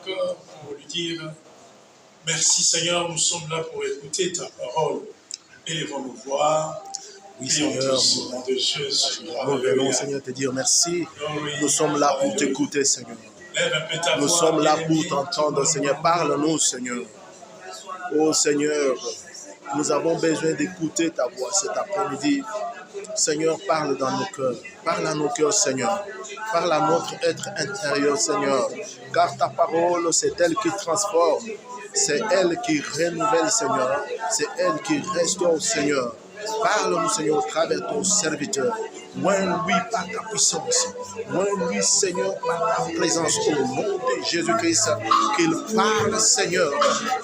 cœur pour lui dire merci Seigneur, nous sommes là pour écouter ta parole. Élevons nos voix. Oui Seigneur, nous venons Seigneur te dire merci. Nous sommes là pour t'écouter Seigneur. Nous sommes là pour t'entendre Seigneur. Parle-nous Seigneur. Oh Seigneur, nous avons besoin d'écouter ta voix cet après-midi. Seigneur, parle dans nos cœurs. Parle à nos cœurs, Seigneur. Parle à notre être intérieur, Seigneur. Car ta parole, c'est elle qui transforme. C'est elle qui renouvelle, Seigneur. C'est elle qui restaure, Seigneur. Parle-nous, Seigneur, au travers de ton serviteur. Loin-lui par ta puissance. Loin-lui, Seigneur, par ta présence. Au nom de Jésus-Christ, qu'il parle, Seigneur.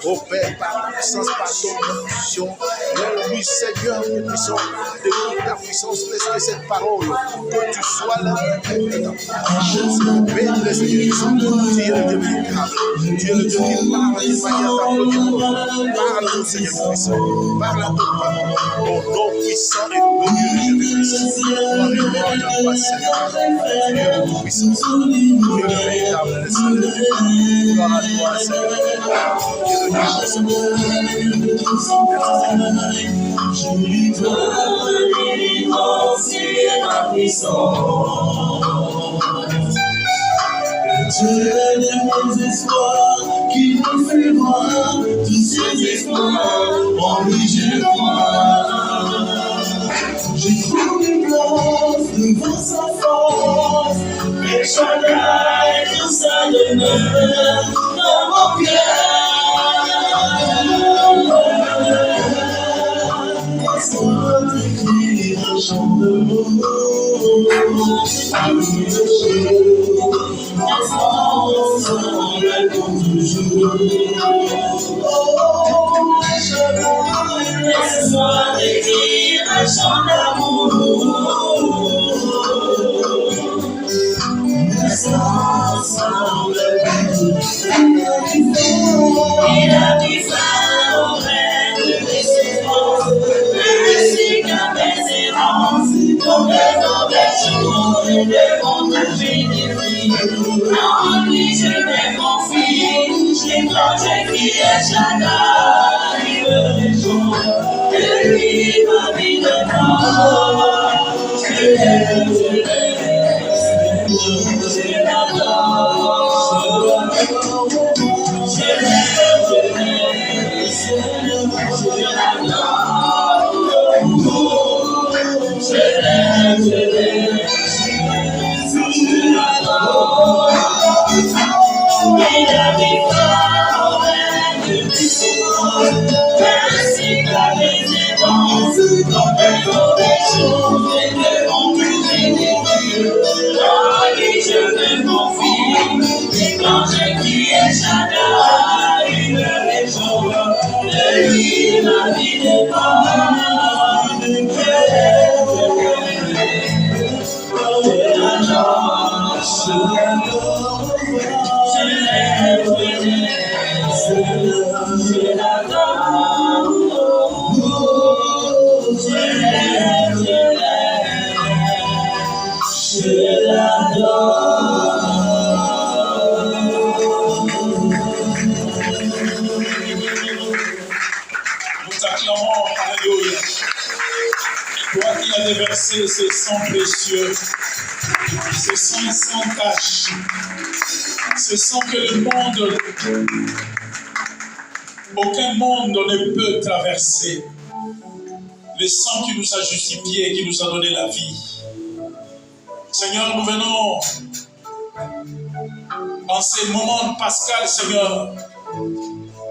Au Père, par ta puissance, par ton onction. Loin-lui, Seigneur, que nous puissions découvrir ta puissance. Laisse que cette parole, que tu sois l'interprète de ta parole. Bénis-le, Seigneur. Tu es le Dieu véritable. Tu es le Dieu qui parle d'une manière d'applaudir. Parle-nous, Seigneur puissant. Parle à ton peuple. Au nom puissant et glorieux de Jésus-Christ. Gloire et gloire à toi, Seigneur. Tu es le tout-puissant. Tu es le véritable, le seul Dieu. Gloire à toi, Seigneur. Tu es le Dieu puissant. Je lui donne l'immense et ma puissance. Dieu de mes espoirs qui me fait voir tous ses espoirs. En lui je crois. J'ai trouvé une place devant sa force. Et Shaddai tout sa demeure dans mon cœur. Laisse-moi t'écrire un chant d'amour. Ensemble comme toujours. Oh, Shaddai, laisse-moi t'écrire un chant d'amour. Ensemble comme toujours. Il a mis fin au rêve de mes souffrances, ainsi qu'à mes errances, comme de mauvais jours et de mondes bénéfiques. En lui je me confie, j'ai crié Shaddai, il me réjouit, de lui ma vie dépend. Je l'aime, je l'adore, je il a mis fin au règne de mes souffrances, ainsi qu'à mes errances, comme de mauvais jours et de mon plus bénéfique. En lui je me confie, et quand je crie Shaddai, il me réjouit, de lui ma vie dépend. Déverser ce sang précieux, ce sang sans tache, ce sang que le monde, aucun monde ne peut traverser, le sang qui nous a justifiés, qui nous a donné la vie. Seigneur, nous venons en ces moments pascal, Seigneur,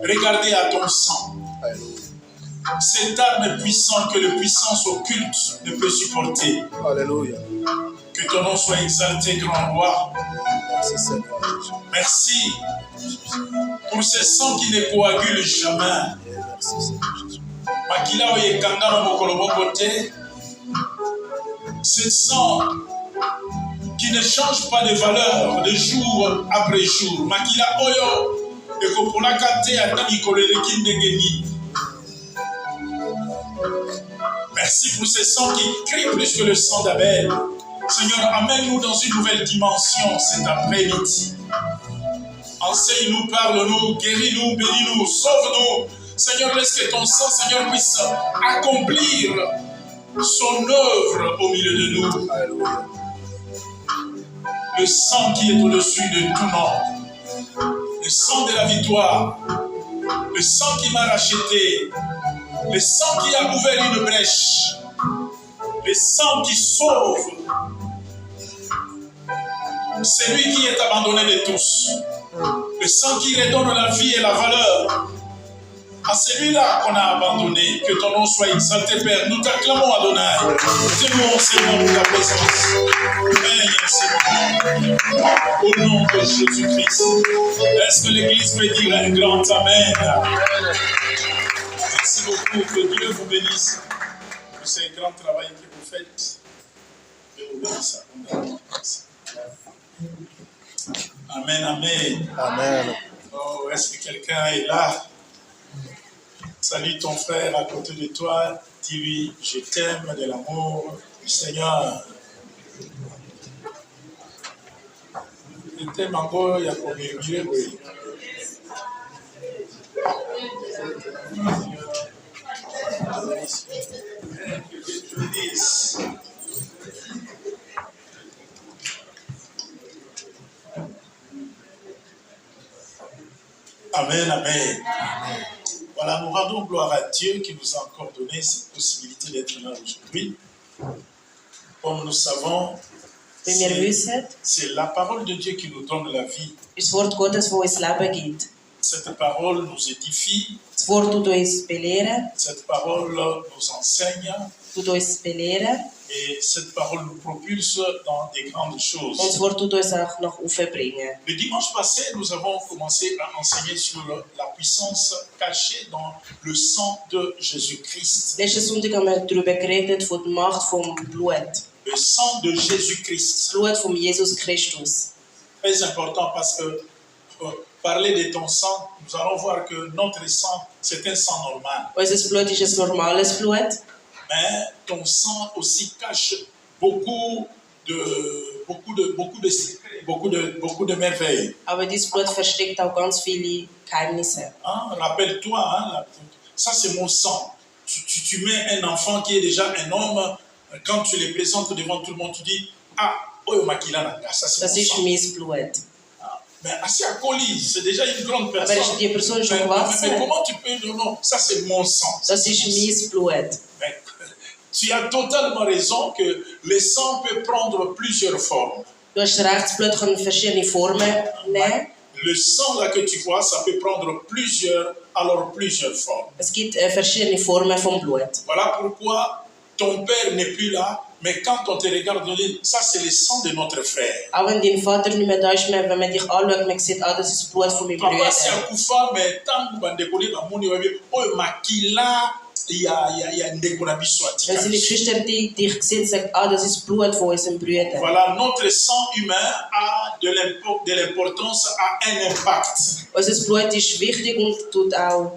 regarder à ton sang. Cette arme puissante que le puissance occulte ne peut supporter. Alléluia. Que ton nom soit exalté, grand roi. Merci Seigneur. Merci pour ce sang qui ne coagule jamais. Merci Seigneur Jésus. Makila oyekanga na mokolo moko te. Ce sang qui ne change pas de valeur de jour après jour. Makila oyo ekopolaka te ata mikolo eleki ndenge nini. Merci pour ce sang qui crie plus que le sang d'Abel. Seigneur, amène-nous dans une nouvelle dimension cet après-midi. En Enseigne-nous, parle-nous, guéris-nous, bénis-nous, sauve-nous. Seigneur, laisse que ton sang, Seigneur, puisse accomplir son œuvre au milieu de nous. Alléluia. Le sang qui est au-dessus de tout nom. Le sang de la victoire. Le sang qui m'a racheté. Le sang qui a ouvert une brèche. Le sang qui sauve. C'est lui qui est abandonné de tous. Le sang qui redonne la vie et la valeur. À celui-là qu'on a abandonné, que ton nom soit exalté, Père. Nous t'acclamons, Adonai. T'aimons, Seigneur, pour ta présence. Règne, Seigneur. Au nom de Jésus-Christ. Est-ce que l'Église peut dire un grand Amen? Merci beaucoup. Que Dieu vous bénisse pour ce grand travail que vous faites. Dieu vous bénisse. Amen, amen. Amen. Oh, est-ce que quelqu'un est là? Salue ton frère à côté de toi. Dis-lui, je t'aime de l'amour du Seigneur. Je t'aime encore, il y a combien de oui. Amen, amen. Voilà, nous rendons gloire à Dieu qui nous a encore donné cette possibilité d'être là aujourd'hui. Comme nous savons, c'est la parole de Dieu qui nous donne la vie. Het woord Gottes wo ons leven giet. Cette parole nous édifie. Het woord doet ons beleren. Cette parole nous enseigne. Doet ons beleren. Et cette parole nous propulse dans des grandes choses. Ons woord doet ons ook nog overbrengen. Le dimanche passé, nous avons commencé à enseigner sur la puissance cachée dans le sang de Jésus-Christ. Deze zondag hebben we darüber geredet voor de macht van bloed. Le sang de Jésus-Christ. Het bloed van Jezus Christus. Très important parce que parler de ton sang, nous allons voir que notre sang, c'est un sang normal. Ons bloed is een normales bloed. Mais ton sang aussi cache beaucoup de merveilles. Aber dieses Blut versteckt auch ganz viele Geheimnisse. Hein? Rappelle-toi, hein, ça c'est mon sang. Tu mets un enfant qui est déjà un homme, quand tu le présentes devant tout le monde, tu dis, ah, oh, Makila, ça c'est Das mon ist sang. mein Blut. Mais assis à Coli, c'est déjà une grande Aber personne. ist die Person schon Mais gewachsen? comment tu peux dire non, ça c'est mon sang. Das ist mein Blut. Mais, tu as totalement raison que le sang peut prendre plusieurs formes. Du hast recht, das Blut kann verschiedene Formen nehmen. Le sang là que tu vois, ça peut prendre plusieurs formes. Es gibt verschiedene Formen vom Blut. Voilà pourquoi ton père n'est plus là, mais quand on te regarde, on dit, ça c'est le sang de notre frère. Auch wenn dein Vater nicht mehr da ist, wenn man dich anschaut, man sieht, ah, das ist das Blut von meinem Papa Bruder. c'est un kufa, mais tant que tu connais ma moni, oh makila, il y a une décoration. Wenn seine Geschwister dich sehen, sagen, ah, das ist das Blut von unserem Bruder. Voilà, notre sang humain a de l'importance, a un impact. Unser Blut ist wichtig und tut auch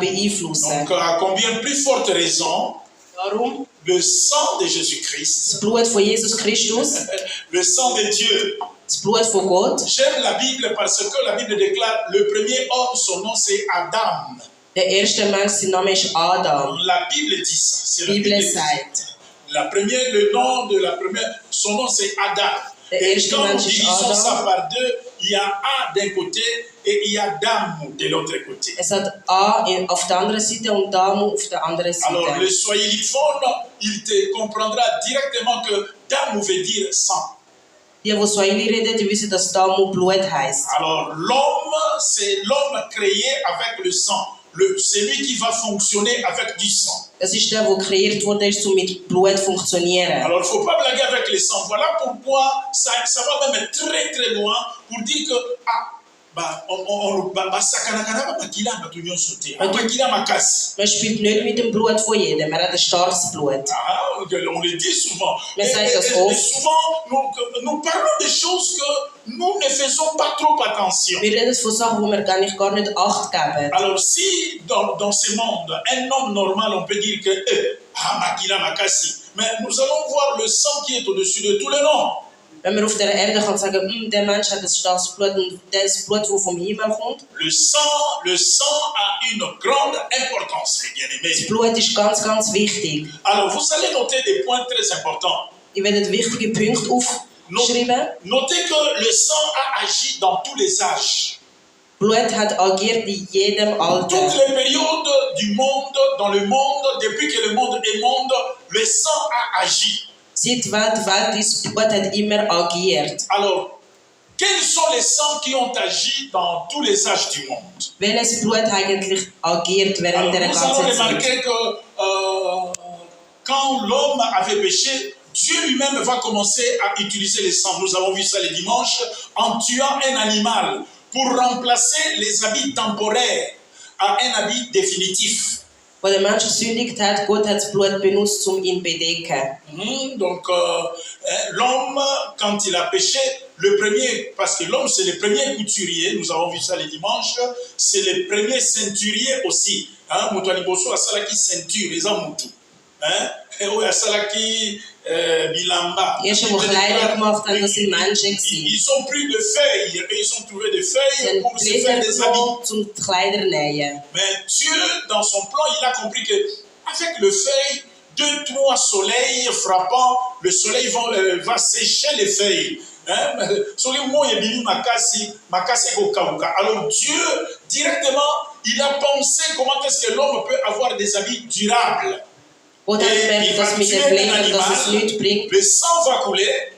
beeinflussen. Donc, à combien plus forte raison, Warum? le sang de Jésus-Christ, Das Blut von Jesus Christus, le sang de Dieu. das Blut von Gott. J'aime la Bible parce que la Bible déclare le premier homme, son nom c'est Adam. Der erste Mensch, sein Name ist Adam. La Bible dit ça. C'est Die la Bibel Bible dit ça. sagt, Le nom de la première, son nom c'est Adam. Der Et erste quand nous Mensch ist divisons Adam. ça par deux, il y a A d'un côté et il y a Dam de l'autre côté. Es hat A auf der anderen Seite und Damu auf der anderen Alors le Seite. swahiliphone, il te comprendra directement que Dam veut dire sang. Die Swahili reden, die wissen, dass Damu Blut heißt. Alors l'homme, c'est l'homme créé avec le sang. C'est lui qui va fonctionner avec du sang. Das ist der, der kreiert wurde, um mit Blut zu funktionieren. Alors il ne faut pas blaguer avec le sang. Voilà pourquoi ça va même très très loin pour dire que Man spielt nicht mit dem Blut von jedem, man hat ein starkes Blut. On le dit souvent. Mais ça, Et oft. souvent, nous parlons de choses que nous ne faisons pas trop attention. Wir reden von Sachen, wo wir gar nicht Acht geben. Alors si dans ce monde, un homme normal, on peut dire que Makila Makasi, mais nous allons voir le sang qui est au-dessus de tous les noms. Wenn man auf der Erde kann sagen, der Mensch hat das Blut und das Blut, das vom Himmel kommt. Le sang a une grande importance, mes bien-aimés. Das Blut ist ganz, ganz wichtig. Alors, vous allez noter des points très importants. Ich werde wichtige Punkte aufschreiben. Notez que le sang a agi dans tous les âges. Blut hat agiert in jedem Alter. Toutes les périodes du monde, dans le monde, depuis que le monde est monde, le sang a agi. Seit Welt ist, Blut hat immer agiert. Alors, quels sont les sangs qui ont agi dans tous les âges du monde? Welches Blut eigentlich agiert während der Nous avons ganzen Zeit? remarqué que quand l'homme avait péché, Dieu lui-même va commencer à utiliser les sangs. Nous avons vu ça le dimanche en tuant un animal pour remplacer les habits temporaires à un habit définitif. Wo der Mensch gesündigt hat, Gott hat das Blut benutzt, um ihn zu bedecken. Donc l'homme, quand il a péché, le premier, parce que l'homme c'est le premier couturier, nous avons vu ça le dimanche, c'est le premier ceinturier aussi. Moto aliboso asalaki ceinture, les hommes tout. Et oui, asalaki bilamba. Erst wo Kleider gemacht haben, das sind Menschen gewesen. Ils ont pris de feuilles et ils ont trouvé des feuilles pour se faire des habits. Zum Kleider nähen. Mais Dieu, dans son plan, il a compris que avec le feuille, 2-3 soleils frappants, le soleil va sécher les feuilles. Alors Dieu, directement, il a pensé comment est-ce que l'homme peut avoir des habits durables. Gott hat gemerkt, dass mit den Blättern, dass es nichts bringt. Le sang va couler.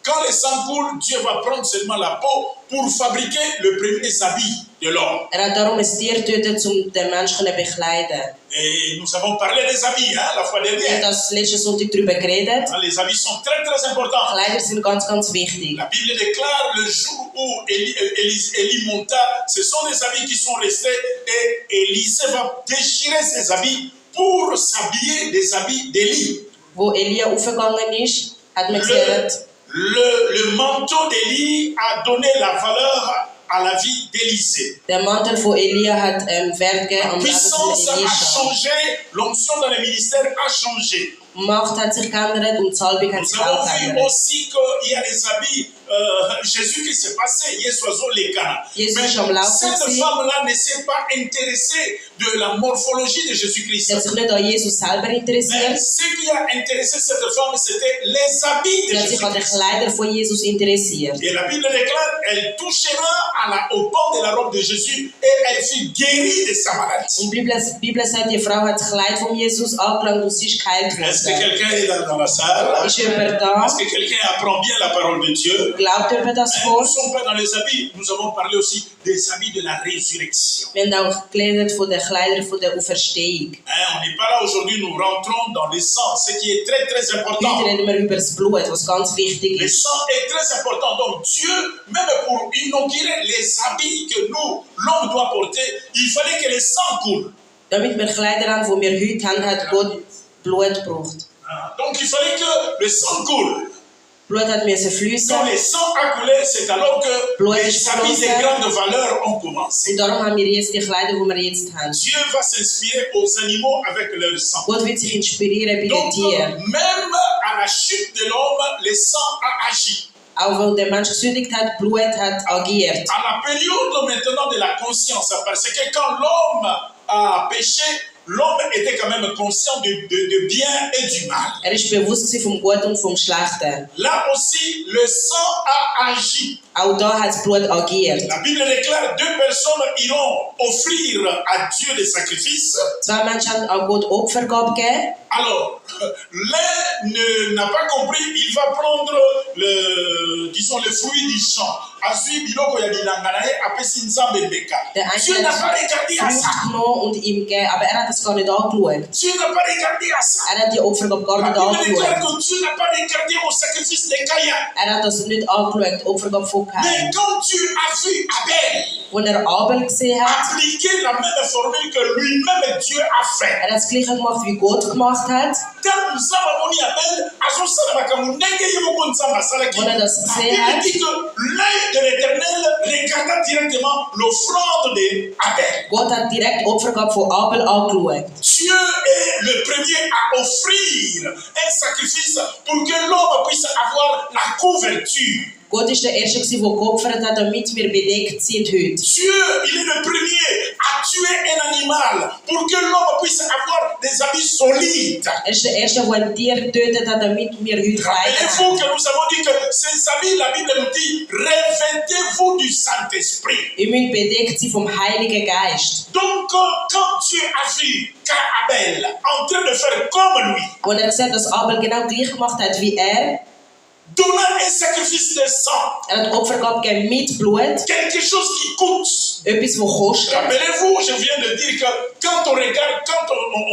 Quand le sang coule, Dieu va prendre seulement la peau pour fabriquer le premier habit de l'homme. Hat darum ein Tier getötet, um den Menschen zu bekleiden. Et nous avons parlé des habits, la fois Ich habe dernière. das letzten Sonntag darüber geredet. Les habits sont très très importants. Kleider sind ganz, ganz wichtig. La Bible déclare le jour où Élie monta, ce sont des habits qui sont restés et Élisée va déchirer ses habits pour s'habiller des habits d'Élie. Wo Elia aufgegangen ist, hat man gesehen, Le manteau d'Élie a donné la valeur à la vie d'Élisée. der Mantel von Elia hat Wert gegeben La am Leben puissance von a Elisha. changé, l'onction dans le ministère a changé. Macht hat sich geändert und die Salbung hat Nous sich auch avons vu geändert. aussi qu'il y a des habits, Jésus qui s'est passé, Yesozo les Cana. Jesus Mais ist am Laufen cette gewesen. femme-là ne s'est pas intéressée de la morphologie de Jésus-Christ. Sie hat sich nicht an Jesus selber Mais interessiert. ce qui a intéressé cette femme, c'était les habits de Sie hat sich an den Jésus-Christ. Kleidern von Jesus interessiert. Et la Bible déclare, elle touchera au pan de la robe de Jésus et elle fut guérie de sa maladie. Und die Bibel sagt, die Frau hat das Kleid von Jesus angelangt und sie ist geheilt Est-ce que worden. quelqu'un est dans la salle? Ist jemand da? Est-ce que quelqu'un apprend bien la parole de Dieu? Glaubt jemand das Nous ne vor? sommes pas dans les habits, nous avons parlé aussi des habits de la résurrection. Wir haben auch gelernt von den Kleidern von der Auferstehung. On n'est pas là aujourd'hui, nous rentrons dans le sang, ce qui est très très important. Heute reden wir über das Blut, was ganz wichtig Le ist. sang est très important. Donc Dieu, même pour inaugurer les habits que nous, l'homme doit porter, il fallait que le sang coule. Damit wir Kleider haben, die wir heute haben, hat Gott Blut gebraucht. Donc il fallait que le sang coule. Blut hat müssen fließen. Quand le sang a coulé, c'est alors que Blut les ist habits de geflossen. grande valeur ont commencé. Und darum haben wir jetzt die Kleider, die wir jetzt haben. Dieu va s'inspirer aux animaux avec leur sang. Gott wird sich inspirieren bei den Donc, Tieren. même à la chute de l'homme, le sang a agi. Auch wenn der Mensch gesündigt hat, Blut hat agiert. À la période maintenant de la conscience, parce que quand l'homme a péché, l'homme était quand même conscient de bien et du mal. Er ist bewusst gewesen vom Guten und vom Schlechten. Là aussi, le sang a agi. Auch da hat das Blut agiert. La Bible déclare 2 personnes iront offrir à Dieu des sacrifices. 2 Menschen haben an Gott Opfergabe gegeben. Alors, l'un n'a pas compris, il va prendre le fruit du champ. Der Dieu eine n'a pas hat regardé à ça. Frucht genommen und ihm gegeben, aber er hat das gar nicht angeschaut. Dieu n'a pas regardé à ça. Er hat die Opfergabe gar La nicht Bible déclare angeschaut. que Dieu n'a pas regardé au sacrifice de Caïn. Er hat das nicht angeschaut, die Opfergabe von Mais Kain. quand Dieu a vu Abel Als er Abel gesehen hat, appliquer la même formule que lui-même Dieu a fait, er hat das Gleiche gemacht, wie Gott gemacht hat. tant Nzambe amoni Abel azosala makambo ndenge ye moko Nzambe asalaki. Voilà, das La gesehen Bible hat. dit que l'œil de l'Éternel regarda directement l'offrande d'Abel. Gott hat direkt Opfergabe von Abel angeschaut. Dieu est le premier à offrir un sacrifice pour que l'homme puisse avoir la couverture. Gott ist der Erste, der geopfert hat, damit wir bedeckt sind heute. Dieu, il est le premier à tuer un animal pour que l'homme puisse avoir des habits solides. Ist der Erste, der ein Tier getötet hat, damit wir heute Kleider Rappelez-vous haben. que nous avons dit que ces habits, la Bible nous dit, revêtez-vous du Saint-Esprit. Ihr müsst bedeckt sein vom Heiligen Geist. Donc, quand Dieu a vu qu'Abel en train de faire comme lui, Und gesagt, dass Abel genau gleich gemacht hat wie er. donnant un sacrifice de sang, Hat Opfergabe gegeben mit Blut. quelque chose qui coûte. Etwas, das kostet. Rappelez-vous, je viens de dire que quand on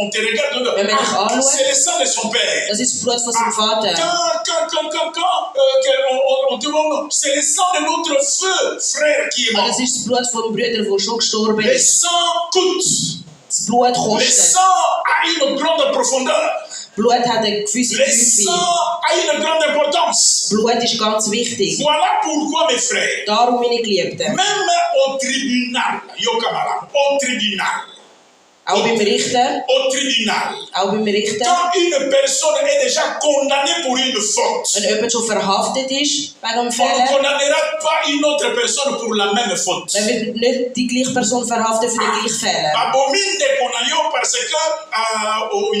te regarde, c'est le sang de son père. Das ist das Blut von seinem Vater. On demande, c'est le sang de notre frère qui est Und mort. das ist das Blut von Brüdern, der schon gestorben Le ist. sang coûte. Das Blut Le kostet. sang a une grande profondeur. Blut hat eine gewisse Le Tiefe. sang a une grande importance. Blut ist ganz wichtig. Voilà pourquoi, mes frères, Darum, meine Geliebten, même au tribunal, Yokamara, au tribunal, auch beim Richten, quand une personne est déjà condamnée pour une faute, wenn jemand schon verhaftet ist wegen einem on ne Fehler, condamnera pas une autre personne pour la même faute. dann wird nicht die gleiche Person verhaftet für den gleichen Fehler. Babominde konayo parce que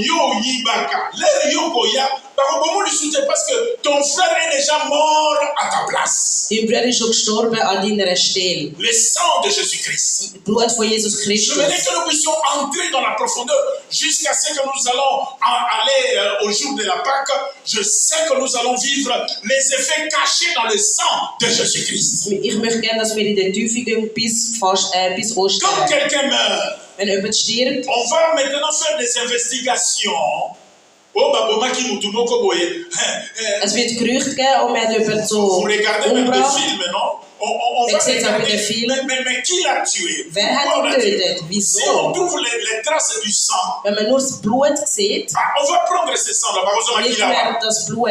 yo yibaka, l'air yokoya, babomone soutient parce que ton frère est déjà mort à ta place. Dein Bruder ist schon gestorben an deiner Stelle. Le sang de Jésus-Christ. Das Blut von Jesus Je Christus. voudrais que nous puissions entrer dans la profondeur jusqu'à ce que nous allons aller au jour de la Pâque. Je sais que nous allons vivre les effets cachés dans le sang de Jésus-Christ. Ich möchte gerne, dass wir in der Tiefe gehen bis Quand Ostern. quelqu'un meurt, Wenn jemand stirbt, on va maintenant faire des investigations. Oh, babomaki mutumoko boye. es wird Gerüchte geben und man hat jemanden so Vous regardez même des umgebracht. films, non? On va Ich sehe es auch in regarder. den Filmen. Mais qui l'a tué? Wer hat Pourquoi ihn on l'a tué? getötet? Si on Wieso? trouve les traces du sang, Wenn man nur das Blut sieht, on va prendre ce sang-là. Par exemple, nicht qui l'a. mehr das Blut.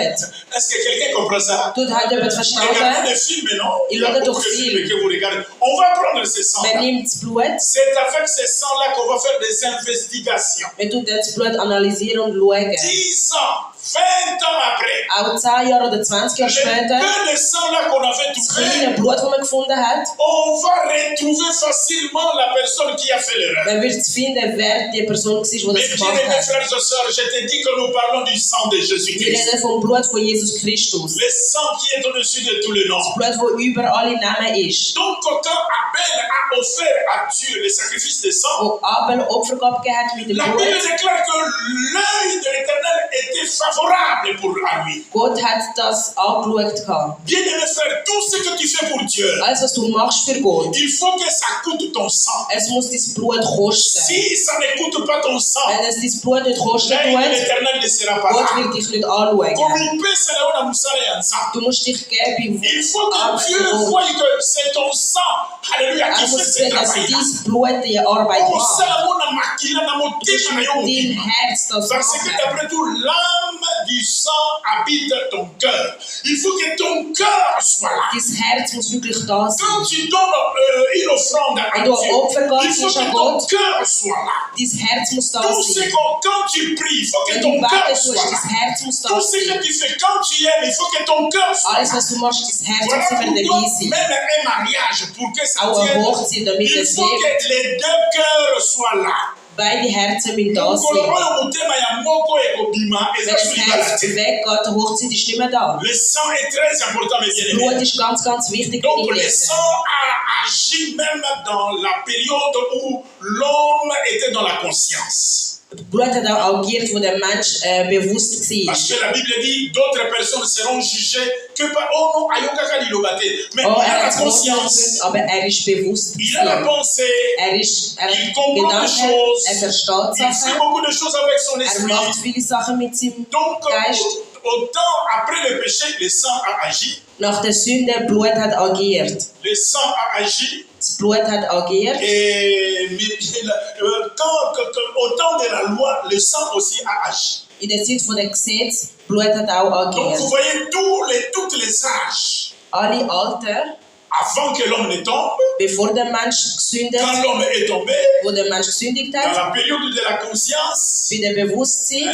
Est-ce que quelqu'un comprend ça? Tut hat jemand Vous regardez verstanden? des films, non? Il Il y a regarde beaucoup doch de Film. films que vous regardez. On va prendre ce sang. Man nimmt das Blut, C'est avec ce sang-là qu'on va faire des investigations. man tut das Blut analysieren und schauen. 10 ans, 20 ans après, Auch 10 Jahre oder 20 Jahre le später, peu de sang-là qu'on avait das trouvé, kleine Blut, das man gefunden hat, on va retrouver facilement la personne qui a fait l'erreur. man wird finden, wer die Person war, die Mes das gemacht bien-aimés hat. frères et sœurs, je te dis que nous parlons du sang de Wir Jésus-Christ. reden vom Blut von Jesus Christus. Le sang qui est au-dessus de tous les noms. Das Blut, das über alle Namen ist. Donc, quand Abel a offert à Dieu le sacrifice de sang, Wo Abel Opfergabe gegeben hat mit dem la Bible Blut, déclare que l'œil de l'Éternel était favorable pour lui. Gott hat das angeschaut gehabt. Bien-aimé frère, tout ce que tu fais pour Dieu, Alles, was du machst für Gott, il faut que ça coûte ton sang. es muss dein Blut kosten. Si ça ne coûte pas ton sang, Wenn es dein Blut nicht kosten l'œil de tut, l'Éternel ne sera pas Gott là. wird dich nicht anschauen. Comme il peut se lever dans Moussala et en sang. Du musst dich geben. Il faut que Dieu voie que c'est ton sang, alléluia, Er qui fait muss ce sehen, dass travail-là. dein Blut die Arbeit macht. Moussala mona makila na motema na yo Dein mobimba. Herz das Parce que macht. d'après tout, l'âme du sang habite ton cœur. Il faut que ton cœur soit là. Dein Herz muss wirklich da sein. Quand tu donnes une offrande à Wenn du Dieu, Opfer il faut gibst an que ton Gott, cœur soit là. dein Herz muss da Tout ce sein. quand tu pries, il faut que Wenn ton du cœur betest, soit dein là. Herz muss da Tout ce sein. que tu fais quand tu aimes, il faut que ton cœur soit Alles, là. was du machst, dein Herz Voilà muss immer pourquoi dabei sein. même un mariage, pour que ça Auch eine tienne, Hochzeit, damit il es faut lebt. que les deux cœurs soient là. Beide Herzen müssen da sein. Mokolo oyo motema ya moko ekobima, Wenn eza das soki bala Herz te. weggeht, die Hochzeit ist nicht mehr da. Le sang est très important, mes Das bien-aimés. Blut ist ganz, ganz wichtig für Donc die le Leben. sang a agi même dans la période où l'homme était dans la conscience. Das Blut hat auch agiert, wo der Mensch bewusst Parce war. que la Bible dit d'autres personnes seront jugées que par oh non, ayokaka lilobate. Mais Oh, il a er la hat es conscience, aber er ist bewusst. il a la pensée, Er hat il comprend des Gedanken, choses, er versteht il fait Sachen, beaucoup de choses avec son er macht esprit. viele Sachen mit seinem Donc Geist. autant après le péché, le sang a agi. Nach der Sünde, Blut hat agiert. Le sang a agi. Das Blut hat agiert. Et au temps de la loi, le sang aussi a agi. In der Zeit von dem Gesetz, Blut hat auch Donc vous agiert. voyez toutes les âges. Alle Alter, avant que l'homme ne tombe, bevor der Mensch gesündigt, quand l'homme est tombé, wo der Mensch gesündigt dans hat, la période de la conscience, bei dem Bewusstsein,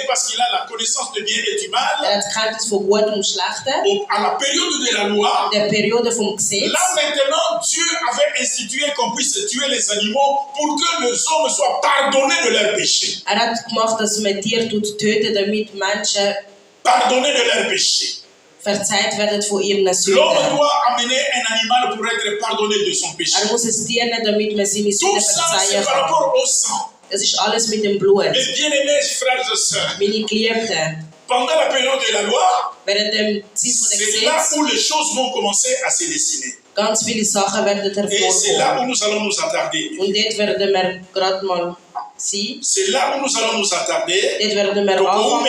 parce qu'il a la connaissance de bien et du mal, hat die Kenntnis von Gut und Schlechten, à la période de la loi, der Periode vom Gesetz. là maintenant Dieu avait institué qu'on puisse tuer les animaux pour que les hommes soient pardonnés de leurs péchés. Hat gemacht, dass man Tiere töten, damit Menschen Pardonnés de leurs péchés. verzeiht werden von ihren Sünden. L'homme doit amener un animal pour être pardonné de son péché. Muss es Tier nehmen, damit man seine Tout Sünden ça, verzeihen c'est par kann. rapport au sang. Das ist alles mit dem Blut. Mes bien-aimés frères et sœurs, Meine Geliebten, pendant la période de la loi, während dem Zeit von der c'est là Gesetz, où les choses vont commencer à se dessiner. ganz viele Sachen werden Et c'est là hervorkommen. où nous allons nous attarder. Und dort werden wir gerade mal sein. C'est là où nous allons nous attarder. Dort werden wir anfangen.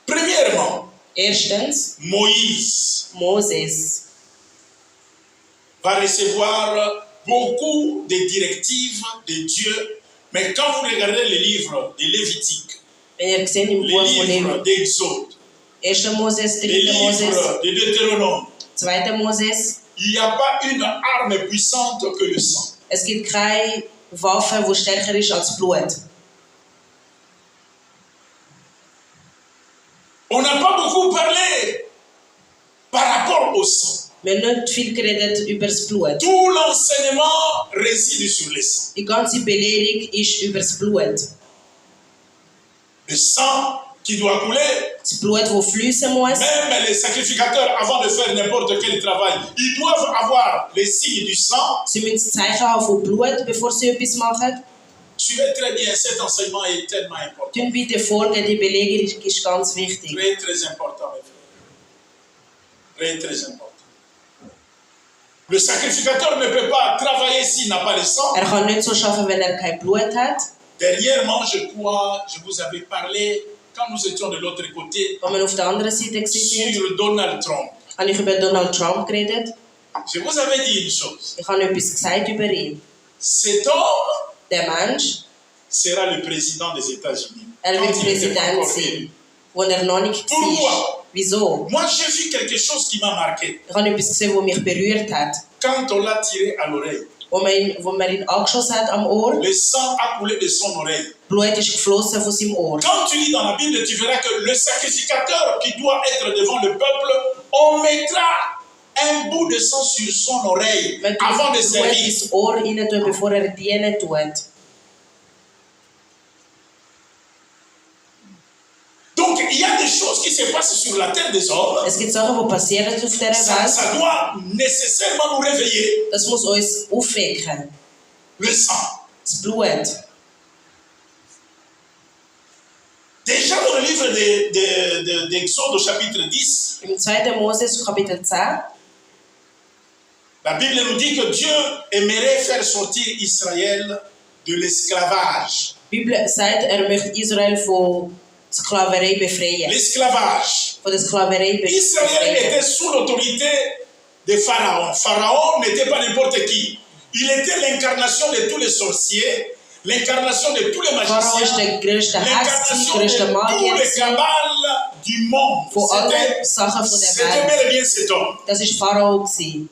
Premièrement, Erstens, Moïse Moses va recevoir beaucoup de directives de Dieu. Mais quand vous regardez les livres de Lévitique, wenn ihr gesehen im Buch von les livres dem d'Exode, 1. Moses, 3. les Moses, livres de Deutéronome, 2. Moses, il n'y a pas une arme puissante que le sang. es gibt keine Waffe, die stärker ist als Blut. On n'a pas beaucoup parlé par rapport au sang. Wir haben nicht viel geredet über das Blut. Tout l'enseignement réside sur le sang. Die ganze Belehrung ist über das Blut. Le sang qui doit couler. Das Blut, das fließen muss. Même les sacrificateurs, avant de faire n'importe quel travail, ils doivent avoir les signes du sang. Sie müssen das Zeichen haben von Blut, bevor sie etwas machen. Suivez très bien, cet enseignement est tellement important. Tun bitte folgen, die Belehrung ist ganz wichtig. Très, très important, mes frères. Très, très important. Le sacrificateur ne peut pas travailler s'il n'a pas le sang. Kann nicht so arbeiten, wenn kein Blut hat. Dernièrement, je crois, je vous avais parlé, quand nous étions de l'autre côté, Wenn wir auf der anderen Seite waren, sur Donald Trump. habe ich über Donald Trump geredet. Je vous avais dit une chose. Ich habe etwas gesagt über ihn. Cet homme Der Mensch, sera le président des États-Unis. wird Präsident sein, wo noch nicht war. Wieso? Moi, j'ai vu quelque chose qui m'a marqué. Ich habe etwas gesehen, das mich berührt hat. Quand on l'a tiré à l'oreille, Wo man ihn angeschossen hat am Ohr, le sang a coulé de son oreille. Blut ist geflossen von seinem Ohr. Quand tu lis dans la Bible, tu verras que le sacrificateur qui doit être devant le peuple, on mettra un bout de sang sur son oreille avant de servir. Ins Ohr rein tun, bevor dienen tut. Donc, il y a des choses qui se passent sur la terre des hommes. Es gibt Sachen, die passieren auf dieser Welt. Ça doit nécessairement nous réveiller. Das muss uns aufwecken. Le sang. Das Blut. Déjà dans le livre d'Exode au chapitre 10, Im 2. Moses, Kapitel 10, la Bible nous dit que Dieu aimerait faire sortir Israël de l'esclavage. die Bibel sagt, möchte Israel von Sklaverei befreien. L'esclavage. Von der Sklaverei Israël befreien. était sous l'autorité de Pharaon. Pharaon n'était pas n'importe qui. Il était l'incarnation de tous les sorciers, l'incarnation de tous les Pharao ist magiciens, der grösste Hex, l'incarnation der grösste de tous Magier les cabales du monde. von allen Sachen von der C'était Welt. bel et bien cet homme. Das war Pharao gewesen.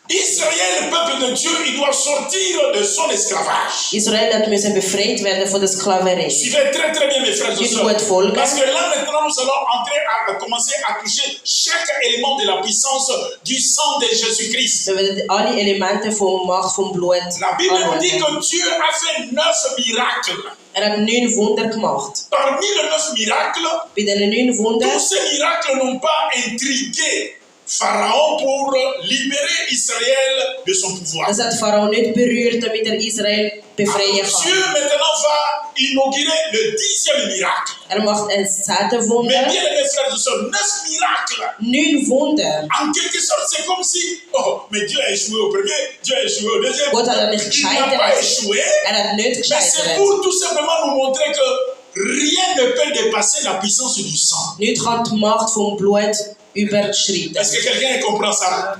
Israël, le peuple de Dieu, il doit sortir de son esclavage. Israel musste befreit werden von der Sklaverei. Suivez très très bien mes frères et Gut sœurs. folgen. Parce que là maintenant nous allons entrer à commencer à toucher chaque élément de la puissance du sang de Jésus-Christ. Wir werden alle Elemente von Macht vom Blut La Bible nous dit anschauen. que Dieu a fait 9 miracles. Hat 9 Wunder gemacht. Parmi les 9 miracles, Bei diesen 9 Wunder, tous ces miracles n'ont pas intrigué Pharaon pour libérer Israël de son pouvoir. das hat Pharao nicht berührt, damit Israel befreien Dieu kann. maintenant va inaugurer le 10e miracle. Macht ein 10. Mais Wunder. bien mes frères et sœurs, 9 miracles. 9 Wunder. En quelque sorte, c'est comme si, oh, mais Dieu a échoué au premier, Dieu a échoué au deuxième. Gott hat nicht Il n'a gescheitert. pas échoué, Hat nicht mais c'est gescheitert. pour tout simplement nous montrer que rien ne peut dépasser la puissance du sang. Nicht kann die Macht vom Blut überschreiten. Est-ce que quelqu'un comprend ça?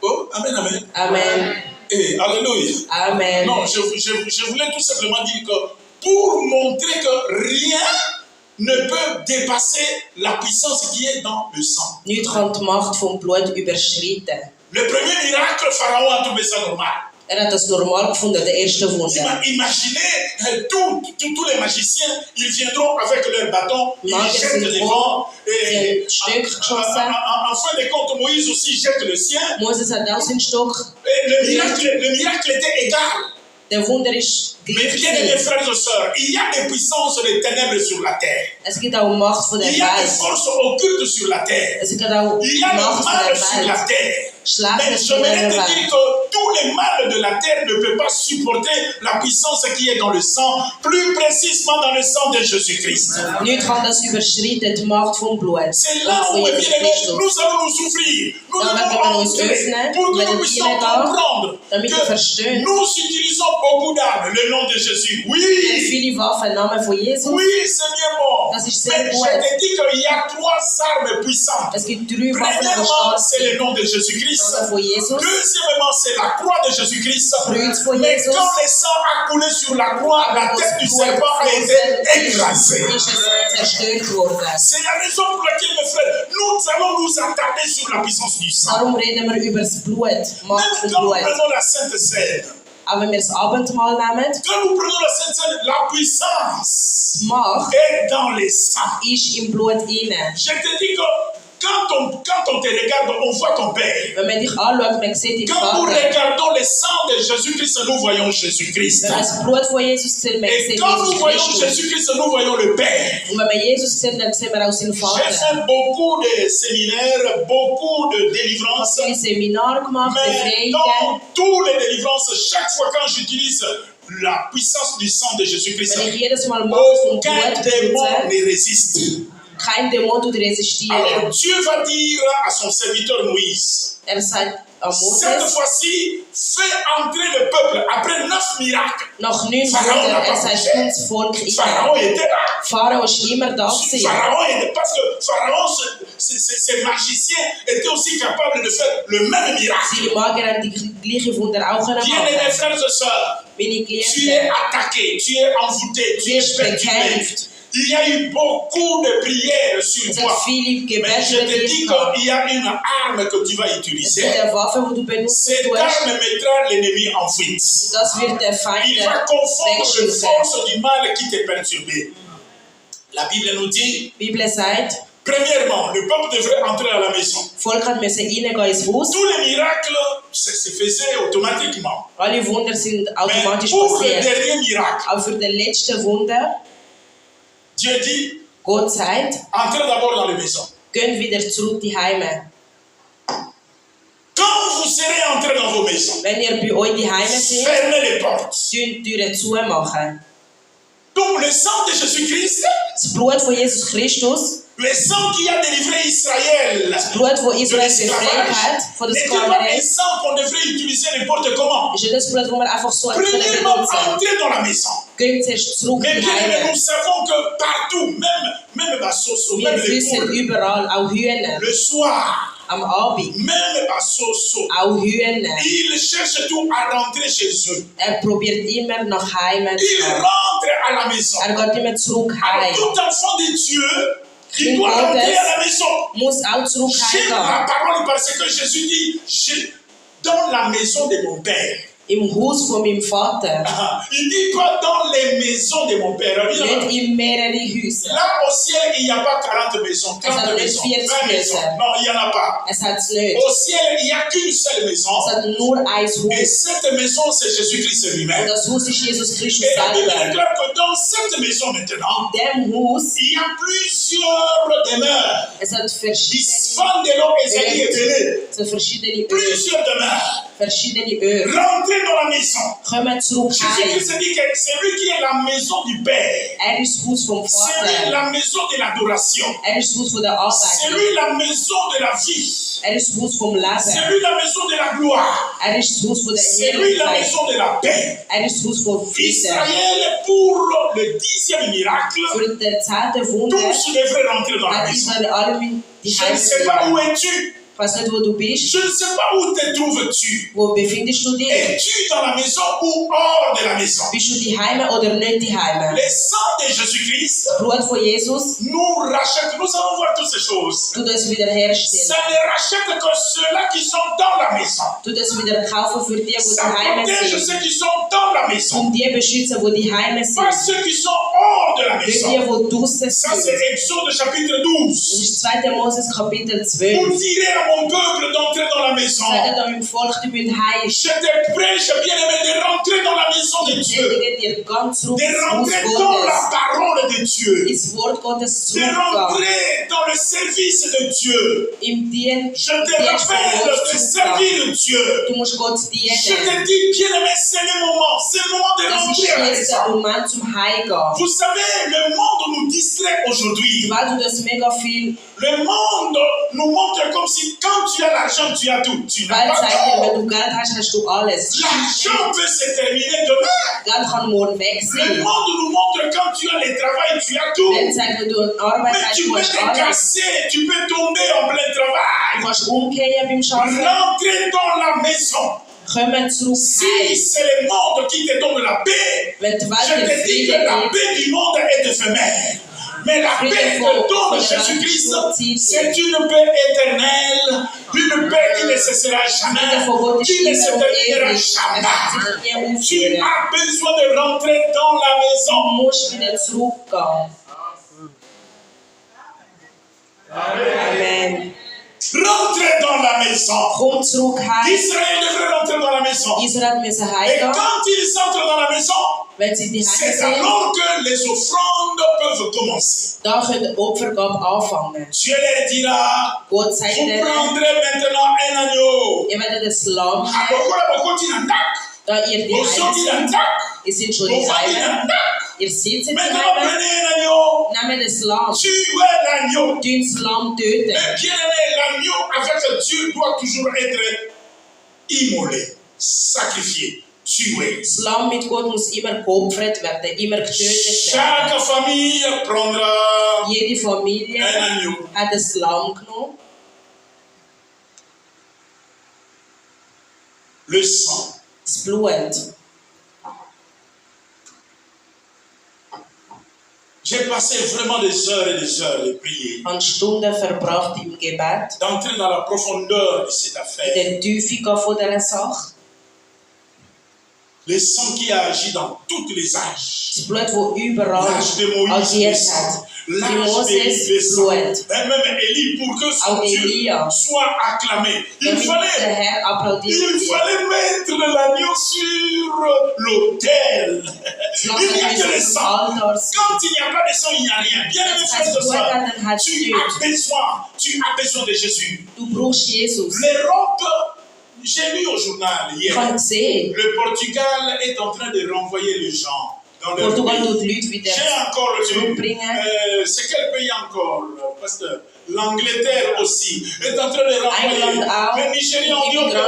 Oh, amen, amen. Amen. Eh, alléluia. Amen. Non, je voulais tout simplement dire que pour montrer que rien ne peut dépasser la puissance qui est dans le sang. Nichts kann die Macht vom Blut überschreiten. Le premier miracle, Pharaon a trouvé ça normal. Hat das normal gefunden, der erste Wunder. Imaginez, tous les magiciens, ils viendront avec leur bâton, ils jettent les vents, et en fin de compte, Moïse aussi jette le sien. Moses hat auch seinen Stock. Et le miracle était égal. Der Wunder ist Mais bien aimés frères et sœurs, il y a des puissances des ténèbres sur la terre. Es gibt auch Macht von der Il y a des Welt. forces occultes sur la terre. Es gibt auch Il y a le Macht von mal der sur la Welt. terre. Mais Schlechtes je von voudrais der te dire Welt. que tous les mâles de la terre ne peuvent pas supporter la puissance qui est dans le sang, plus précisément dans le sang de Jésus-Christ. Nichts kann das überschreiten, die Macht vom Blut. C'est là où, bien aimés, nous allons nous souffrir. Nous devons entrer pour que nous puissions comprendre que nous utilisons beaucoup d'armes, le nom de Jésus. Oui, Viele Waffen im Namen von Jesus. oui, c'est bien bon. Das ist Mais sehr je gut. te dis qu'il y a 3 armes puissantes. Es gibt 3 Waffen, die Premièrement, stark c'est sind. le nom de Im Jésus-Christ. Namen von Jesus. Deuxièmement, c'est la croix de Jésus-Christ. Kreuz von Mais Jesus. quand le sang a coulé sur la croix, la tête du serpent a été écrasée. Ist es zerstört worden. C'est la raison pour laquelle, mes frères, nous allons nous attarder sur la puissance du sang. Darum reden wir über das Blut, Macht Même vom quand nous Blut. prenons la Sainte Seine, Auch wenn wir das Abendmahl nehmen, quand nous prenons la Sainte Seine, la puissance die Macht est dans les sangs. ist im Blut inne. Je te dis que quand on te regarde, on voit ton Père. Wenn man dich anschaut, man sieht deinen Quand nous Vater. regardons le sang de Jésus-Christ, nous voyons Jésus-Christ. Wenn man das Blut von Jesus sieht, man Et sieht quand nous Jesus voyons Christus. Jésus-Christ, nous voyons le Père. Und wenn man Jesus sieht, dann sehen wir auch seinen J'ai Vater. fait beaucoup de séminaires, beaucoup de Ich délivrances. habe viele Seminare gemacht, Mais Befreiungen. dans toutes les délivrances, chaque fois quand j'utilise la puissance du sang de Jésus-Christ, Wenn ich jedes Mal Macht vom aucun Blut démon benutze, ne résiste. kein Dämon tut resistieren. Alors Dieu va dire à son serviteur Moïse, Sagt an cette Moses, fois-ci, fais entrer le peuple après 9 miracles. nach 9 Pharaon Wunder, n'a pas sagt bougé. ins Volk rein. Pharaon était là. Pharao war immer da gewesen. Pharaon était, parce que Pharaon, ces magiciens étaient aussi capables de faire le même miracle. Seine Magier haben die gleichen Wunder auch können Bien aimés machen. frères et sœurs, Meine tu es Geliebten, attaqué, tu es envoûté, tu es perturbé. bekämpft. Il y a eu beaucoup de prières sur Es toi. hat viele Mais Gebete je te dis gehabt. qu'il y a une arme que tu vas Es utiliser. gibt eine Waffe, die du benutzen Cette tust. arme mettra l'ennemi en fuite. Und das wird der Feind Il va confondre les wegschießen. forces du mal qui te perturbent. La Bible nous dit, Die Bibel sagt, premièrement, le peuple devrait entrer à la maison. das Volk hat müssen reingehen ins Haus. Tous les miracles se faisaient automatiquement. Alle Wunder sind Mais automatisch pour le passiert. dernier miracle, Aber für den letzten Wunder, Dieu dit, Gott sagt, entrez d'abord dans la maison. geht wieder zurück die Heime. Quand vous serez entrés dans vos maisons, Wenn ihr bei euch die Heime seid, fermez les portes. die Türen zumachen. Donc le sang de Jésus-Christ, Das Blut von Jesus Christus, le sang qui a délivré Israël das Blut, das de Israel befreit hat l'esclavage, von der n'était pas un Sklaverei, sang qu'on devrait utiliser n'importe comment. ist nicht das Blut, das man einfach so können Premièrement, benutzen. entrez dans la maison. Geht zuerst zurück Mais in die bien aimé, Heime. nous savons que partout, même Bassoso, Wir même les wissen poules, überall, auch Hühner, le soir, am Abend, même Bassoso, auch Hühner. ils cherchent tout à rentrer chez eux. Probiert immer nach Heime zu Ils gehen. rentrent à la maison. Geht immer zurück Alors, heim. tout enfant de Dieu, il Kind doit rentrer Gottes à la maison. muss auch zurück J'aime heimgehen. la parole parce que Jésus dit, dans la maison de mon Père. Im Haus von meinem Vater. Il ne dit pas dans les maisons de mon Père. Nicht in mehrere Häuser. Là au ciel, il n'y a pas 40 maisons, 30 maisons, 20 maisons. Non, il n'y en a pas. Es hat es nicht. Au ciel, il n'y a qu'une seule maison. Es hat nur ein Et Haus. cette maison, c'est Jésus-Christ Und lui-même. das Haus ist Jesus Christus Et la Bible selber. déclare que dans cette maison maintenant, In dem Haus, il y a plusieurs demeures. es hat verschiedene Bisfandelo Esaïe et Bélé. es hat verschiedene Öl. Plusieurs demeures. Verschiedene Öl. Rentrez dans la maison. Kommen zurück heim. Jésus-Christ dit que c'est lui qui est la maison du Père. Ist das Haus vom C'est lui Vater. la maison de l'adoration. Ist das Haus von der C'est Arbeit. lui la maison de la vie. Ist das Haus vom C'est Leben. lui la maison de la gloire. Ist das Haus von der C'est lui la Herrlichkeit. maison de la paix. Ist das Haus vom Frieden. Israël, pour le 10e miracle, Für den 10. Wunder tous devraient rentrer dans la hat maison. Israel alle die Je ne Heime sais pas où gehen. es-tu. weiß nicht, wo du bist. Je ne sais pas où te trouves-tu. Wo befindest du dich? Es-tu dans la maison ou hors de la maison? Bist du daheim oder nicht daheim? Le sang de Jésus-Christ Blut von Jesus nous rachète. Nous allons voir toutes ces choses. tut uns wiederherstellen. Ça ne rachète que ceux-là qui sont dans la maison. Tut uns wieder kaufen für die Ça daheim protège sind. ceux qui sont dans la maison. Die beschützen, die daheim Pas sind. ceux qui sont hors de la Nicht maison. die draussen Ça, sind. c'est Exode chapitre Das 12. ist 2. Moses Kapitel Pour 12. dire à mon peuple d'entrer dans la maison. Sagen eurem Volk, du bist heim. Je te prêche, bien-aimé, de rentrer dans la maison de Dieu. Predige dir ganz zurück De ins Haus rentrer dans la Gottes. parole de Dieu. Ins Wort Gottes De zurückgehen. rentrer dans le service de Dieu. Im Dienst. Je te rappelle de servir Dieu. Du musst Gott Je dienen. te dis, bien-aimé, c'est le moment. C'est le moment de Das ist rentrer à la jetzt der maison. Moment zum Heimgehen. Vous savez, le monde nous distrait aujourd'hui. Weil du das mega viel, Le monde nous montre comme si quand tu as l'argent, tu as tout. Tu n'as weil pas zeigt dir, tout. wenn du Geld hast, hast du alles. L'argent peut se terminer demain. Geld kann morgen weg Le sein. monde nous montre quand tu as le travail, tu as tout. Wenn zeigt, wenn du eine Arbeit Mais hast, tu du peux hast te alles. casser, tu peux tomber en plein Du travail. kannst umkehren beim Arbeiten. Rentrez dans la maison. Kommen zurück Si heim. c'est le monde qui te donne la paix, Wenn die je Welt dir te dis que Frieden la gibt, paix du monde est éphémère. Mais la paix que donne Jésus-Christ, c'est une paix éternelle, une paix qui ne cessera jamais, qui ne se terminera jamais. Tu as besoin de rentrer dans la du maison. musst wieder zurückgehen. Amen. Rentrez dans la maison. Komm zurück heim. Israël devrait rentrer dans la maison. Israel müssen Et heimgehen. quand ils entrent dans la maison, Wenn sie die Heime c'est sind, alors que les offrandes peuvent commencer. da können die Opfergabe anfangen. Dieu leur dira, Gott sagt vous ihnen, prendrez maintenant un agneau. ihr werdet das Lamm nehmen, Da da ihr die Heime sind. Ihr seid schon die Heime. Ihr sitzt die Maintenant, Heime. prenez un agneau. Nehmt das Lamm. Tuez l'agneau. Tun das Lamm töten. Mais bien aimé, l'agneau avec Dieu doit toujours être immolé, sacrifié, tué. Das Lamm mit Gott muss immer geopfert werden, immer getötet werden. Chaque famille prendra Jede Familie un agneau. hat das Lamm genommen. Le sang. Das Blut. J'ai passé vraiment des heures et des heures de prier, Ich habe Stunden verbracht im Gebet, d'entrer dans la profondeur de cette in affaire. der Tiefe von dieser Sache. Le sang qui a agi dans tous les âges. Das Blut, das überall L'âge de Moïse, le agiert sang. hat. Wie L'âge Moses d'Élie, le sang. Blut. Et même Élie, pour que son Auch Dieu Elia. soit acclamé, il Damit der fallait Herr applaudiert wird. mettre l'agneau sur l'autel. Il n'y a que le sang. Quand il n'y a pas de sang, il n'y a rien. Bien aimé frères et sœurs, tu as besoin de Jésus. Du brauchst Jesus. L'Europe, j'ai lu au journal Ich hier, habe gesehen, le Portugal est en train de renvoyer les gens dans leur Portugal pays. tut die Leute wieder J'ai encore lu, zurückbringen. c'est quel pays encore, pasteur? L'Angleterre aussi est en train de renvoyer. England auch. Le Nigeria, on dit on va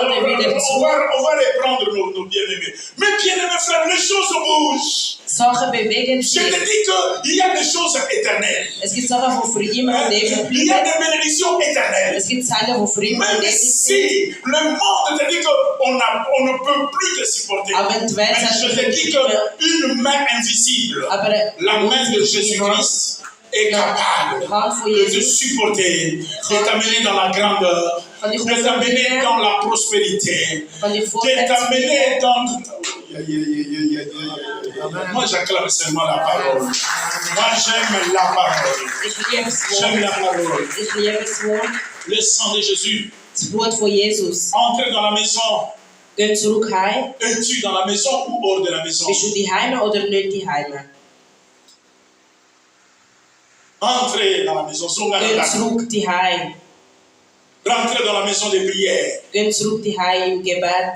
reprendre nos bien-aimés. Mais bien-aimés frères, les choses bougent. Sachen bewegen Je sich. te dis qu'il y a des choses éternelles. Es gibt Sachen, die für immer und ewig Il y a bleiben. des bénédictions éternelles. Es gibt Sachen, die für immer und Même ewig sind. si le monde te dit qu'on ne peut plus te supporter. Aber wenn die Welt Mais sagt, je te dis qu'une main invisible, aber la main de Jésus-Christ, est capable de te supporter, de t'amener dans la grandeur, de t'amener dans la prospérité, de t'amener dans... Moi, j'acclame seulement la parole. Moi, j'aime la parole. Ich liebe das J'aime Wort. la parole. Ich liebe das Wort. Le sang de Jésus. Das Blut von Jesus. Entre dans la maison. Geh zurück heim. Es-tu dans la maison ou hors de la maison? Bist du daheim oder nicht daheim? Entrez dans la maison. Geh zurück daheim. Rentrez dans la maison de prière. Geh zurück daheim im Gebet.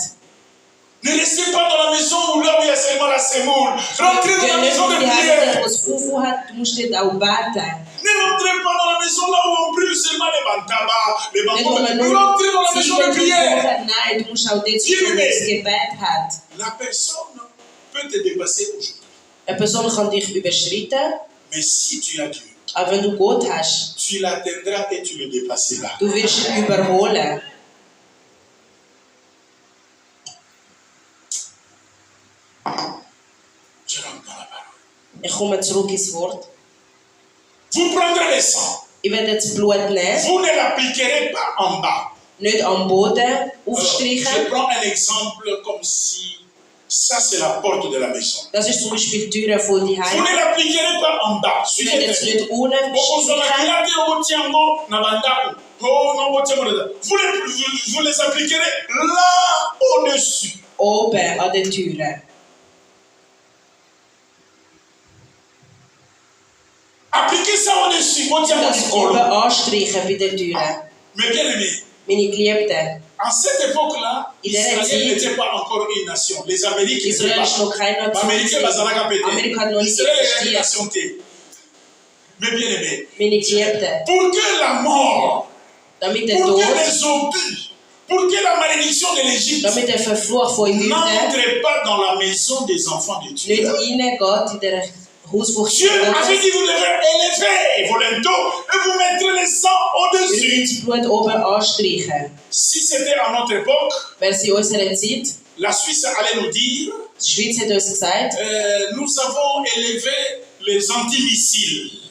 Ne restez pas dans la maison où là où il y a seulement la semoule. Rentrez dans la Geh nicht maison de daheim, prière. wo es Fufu hat, du musst dort auch beten. Ne rentrez pas dans la maison là où on brûle seulement les bantaba, les Nicht, wo man bambous. nur Rentrez dans la maison de Ziele prière. hat. Nein, du musst auch dort sein, wo das Gebet hat. La personne peut te dépasser aujourd'hui. Eine Person kann dich überschreiten, Mais si tu as Dieu, Aber wenn du Gott hast, tu l'atteindras et tu le dépasseras. du wirst ihn überholen. Je rentre dans la parole. Ich komme zurück ins Wort. Vous prendrez le sang. Ich werde das Blut nehmen, Vous ne l'appliquerez pas en bas. nicht am Boden Alors, aufstreichen. je prends un exemple comme si ça c'est la porte de la maison. Das ist zum Beispiel die Tür von die Vous Heim. ne l'appliquerez pas en bas. Ich werde jetzt Suivez-moi. nicht unten streichen. Vous les appliquerez là au-dessus. Oben an den Türen. Appliquez ça au-dessus. Das oben anstreichen bei den Türen. Mais bien aimé, Meine Geliebten, à cette époque-là, Il est Israël dit- n'était pas encore une nation. Les Américains n'étaient Israel ist pas. noch keine Nation. Américains, bazalaka pété. Amerika hat noch nicht Israël est une existiert. nation T. Mais bien aimé, Meine Geliebten, pour que la mort, damit der pour que Tod, les obus, pour que la malédiction de l'Égypte damit der Verfluch von Ägypten n'entre pas dans la maison des enfants de nicht Dieu. reingeht in der Haus von Dieu avait Gottes. dit vous devez élever vos linteaux et vous mettrez le sang Wir müssen au-dessus. das Blut oben anstreichen. Si c'était à notre époque, Wäre es in unserer Zeit, la Suisse allait nous dire die Schweiz hat uns gesagt, nous avons élevé les antimissiles.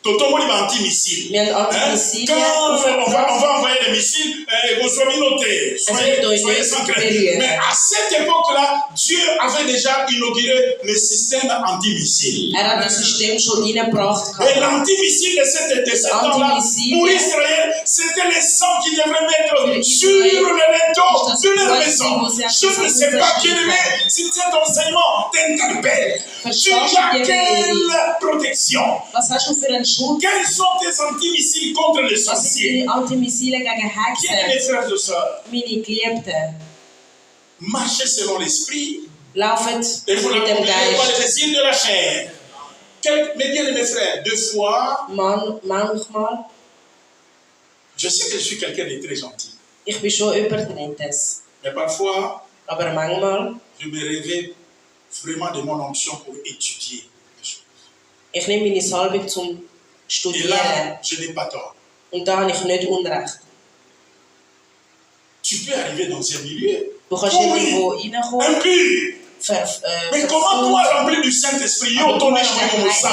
Totomo les antimissiles. wir haben Antimissile Quand on va aufgebracht. envoyer des missiles, vous soyez notés, wird euch soyez nicht sans crainte. berühren. Mais à cette époque-là, Dieu avait déjà inauguré le système antimissile. Hat das System schon reingebracht. Et l'antimissile de ce temps-là, Antimissile. pour Israël, c'était le sang qui devrait mettre Pour sur Israël, le linteau das de leur Blut, maison. wo sie Je ne sais pas qui est si cet enseignement t'interpelle. Tu as quelle protection? Was hast du für einen Schutz? Quels sont tes antimissiles contre les Was sind sorciers? deine Antimissile gegen Bien, mes Hexen? frères et sœurs, Meine Geliebten, marchez selon l'esprit laufet et vous mit dem n'accomplirez pas Geist. les désirs de la chair. Mais bien, mes frères, deux fois, Manchmal, je sais que je suis quelqu'un de très gentil. ich bin schon übertrittes, Mais parfois, aber manchmal, je me réveille vraiment de mon onction pour étudier les choses. ich nehme meine Salbung zum Et Studieren. là, je n'ai pas tort. Und da habe ich nicht Unrecht. Tu peux arriver dans un milieu Du kannst Oh oui. irgendwo reinkommen, impur. Mais comment toi, rempli du Saint-Esprit, yo, ton esprit comme ça,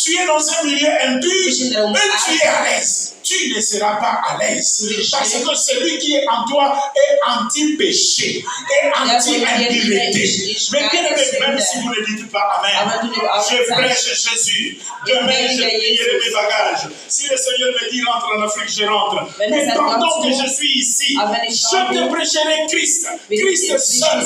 tu es dans un milieu impur et tu es à l'aise. Tu ne seras pas à l'aise. Parce que celui qui est en toi est anti-péché, est anti-impureté. Mais bien aimé, même si vous ne dites pas Amen, je prêche Jésus. Demain, je plierai mes bagages. Si le Seigneur me dit rentre en Afrique, je rentre. Mais pendant que je suis ici, je te prêcherai Christ. Christ seul.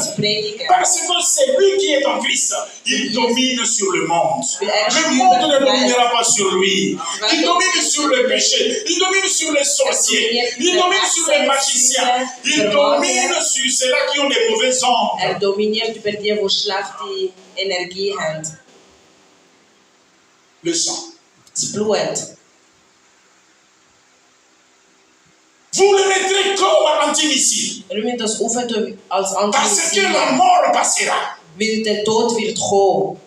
Parce que c'est lui qui est en Christ. Il domine sur le monde. Le monde ne dominera pas sur lui. Il domine sur le péché. Il domine sur les sorciers. Il domine sur les magiciens. Il domine sur ceux-là qui ont des mauvais ondes. dominiert über die, die schlechte Energie haben. Le sang. Das Blut. Vous le mettrez comme antimissile. Wir müssen das aufhören als Parce que la Antimissile, mort passera. weil der Tod wird kommen.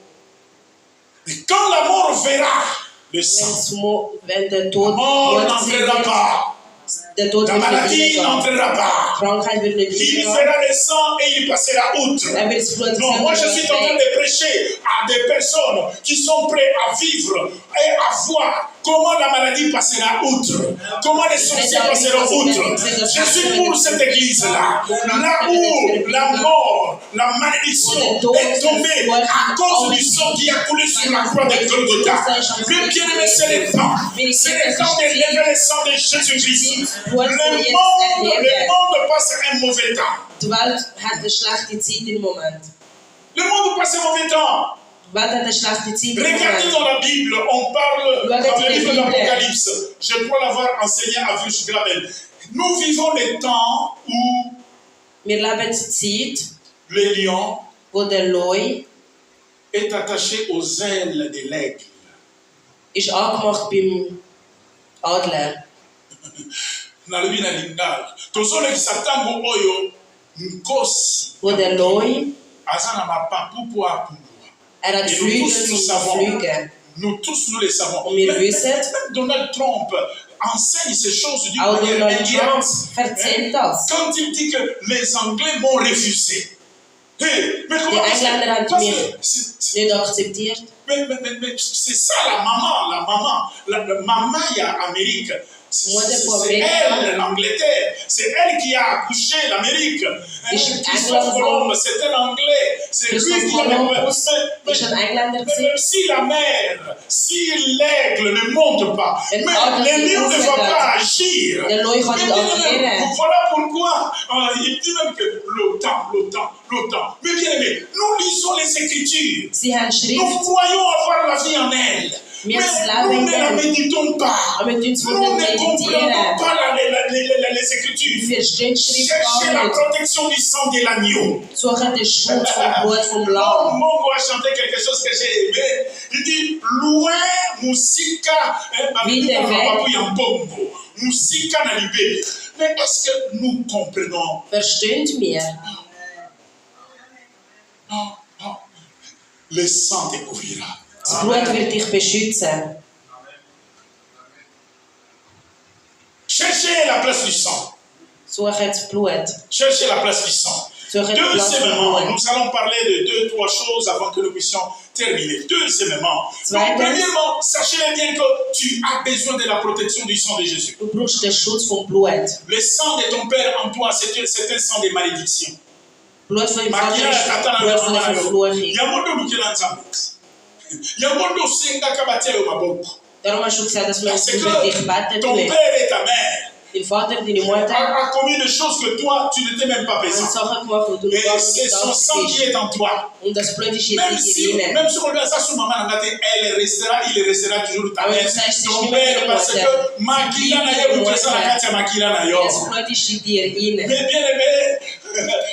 Et quand la mort verra le sang, Wenn der la Tod mort Blut n'entrera sieht, pas. der Tod La wird nicht maladie reingehen. n'entrera pas. Krankheit wird nicht Il reingehen. verra le sang et il passera outre. Er wird das Blut Non, moi je suis en train sehen. de prêcher à des personnes qui sont prêtes à vivre et à voir comment la maladie passera outre, comment les sorciers passeront outre. Je suis pour cette église-là, là où la mort, la malédiction est tombée à cause du sang qui a coulé sur la croix de Golgotha. Mais bien aimé, c'est le temps. C'est le temps de lever le sang de Jésus-Christ. Le monde passe un mauvais temps. Die Welt hat eine schlechte Zeit im Moment. Le monde passe un mauvais temps. Die Welt hat eine schlechte Zeit im Regardez Moment. dans la Bible, on parle dans le livre d'Apocalypse. Je crois l'avoir enseigné à Wursch Graben. Nous vivons les temps où Wir leben die Zeit, le lion wo der Leu est attaché aux ailes de l'aigle. ist angemacht beim Adler. Nalobi na lingala. Tozolekisa ntango oyo nkosi Wo der Leu, aza na mapapu po apumbwa. hat Et nous Flügel tous, nous mit savons, Flügeln. Nous tous, nous les savons. Und wir Même wissen, Donald Trump enseigne ces choses d'une auch manière Donald Trump indirecte. erzählt das. Quand il dit que les Anglais m'ont refusé. Hey, mais Die comment Engländer haben parce mich que nicht akzeptiert. mais c'est ça la maman, la maman Amérique. C'est elle, l'Angleterre. C'est elle qui a accouché l'Amérique. Christophe Colomb, c'est un Anglais. C'est lui qui a si la mer, si l'aigle ne monte pas, mais les lions ne vont pas agir. Voilà pourquoi il dit même que l'OTAN. Mais bien aimé, nous lisons les Écritures. Nous croyons avoir la vie en elle. Mais nous ne la méditons pas. Nous ne comprenons pas les Écritures. Cherchez la protection du sang de l'agneau. Mongo a chanté quelque chose que j'ai aimé. Il dit, loin musika, musika na libé. Mais est-ce que nous comprenons? Versteht mir? Non. Le sang te couvrira. Das Blut wird dich beschützen. Cherchez la place du sang. Suche das Blut. Cherchez la place du sang. Deuxièmement, nous allons parler de 2-3 choses avant que nous puissions terminer. Deuxièmement, premièrement, sachez bien que tu as besoin de la protection du sang de Jésus. Du brauchst den Schutz vom Blut. Le sang de ton Père en toi, c'est un sang de malédiction. Blut von dem Vater ist Blut von der Verfluchung. Darum hast du gesagt, dass wir uns über dich beten ton tun. Père et ta mère Dein Vater, deine Mutter a commis des choses que toi, tu n'étais même pas haben présent. Sachen gemacht, wo du Et gar c'est nicht son da sang qui est en toi. Und das Blut ist in Même dir si drin. on lui a ça sur maman, il restera toujours ta Aber mère, du sagst, ton es ist père, nicht parce mehr que Makila na yo, vous ça la katia Makila na yo. Das Blut ist in dir drin. Mais bien aimé,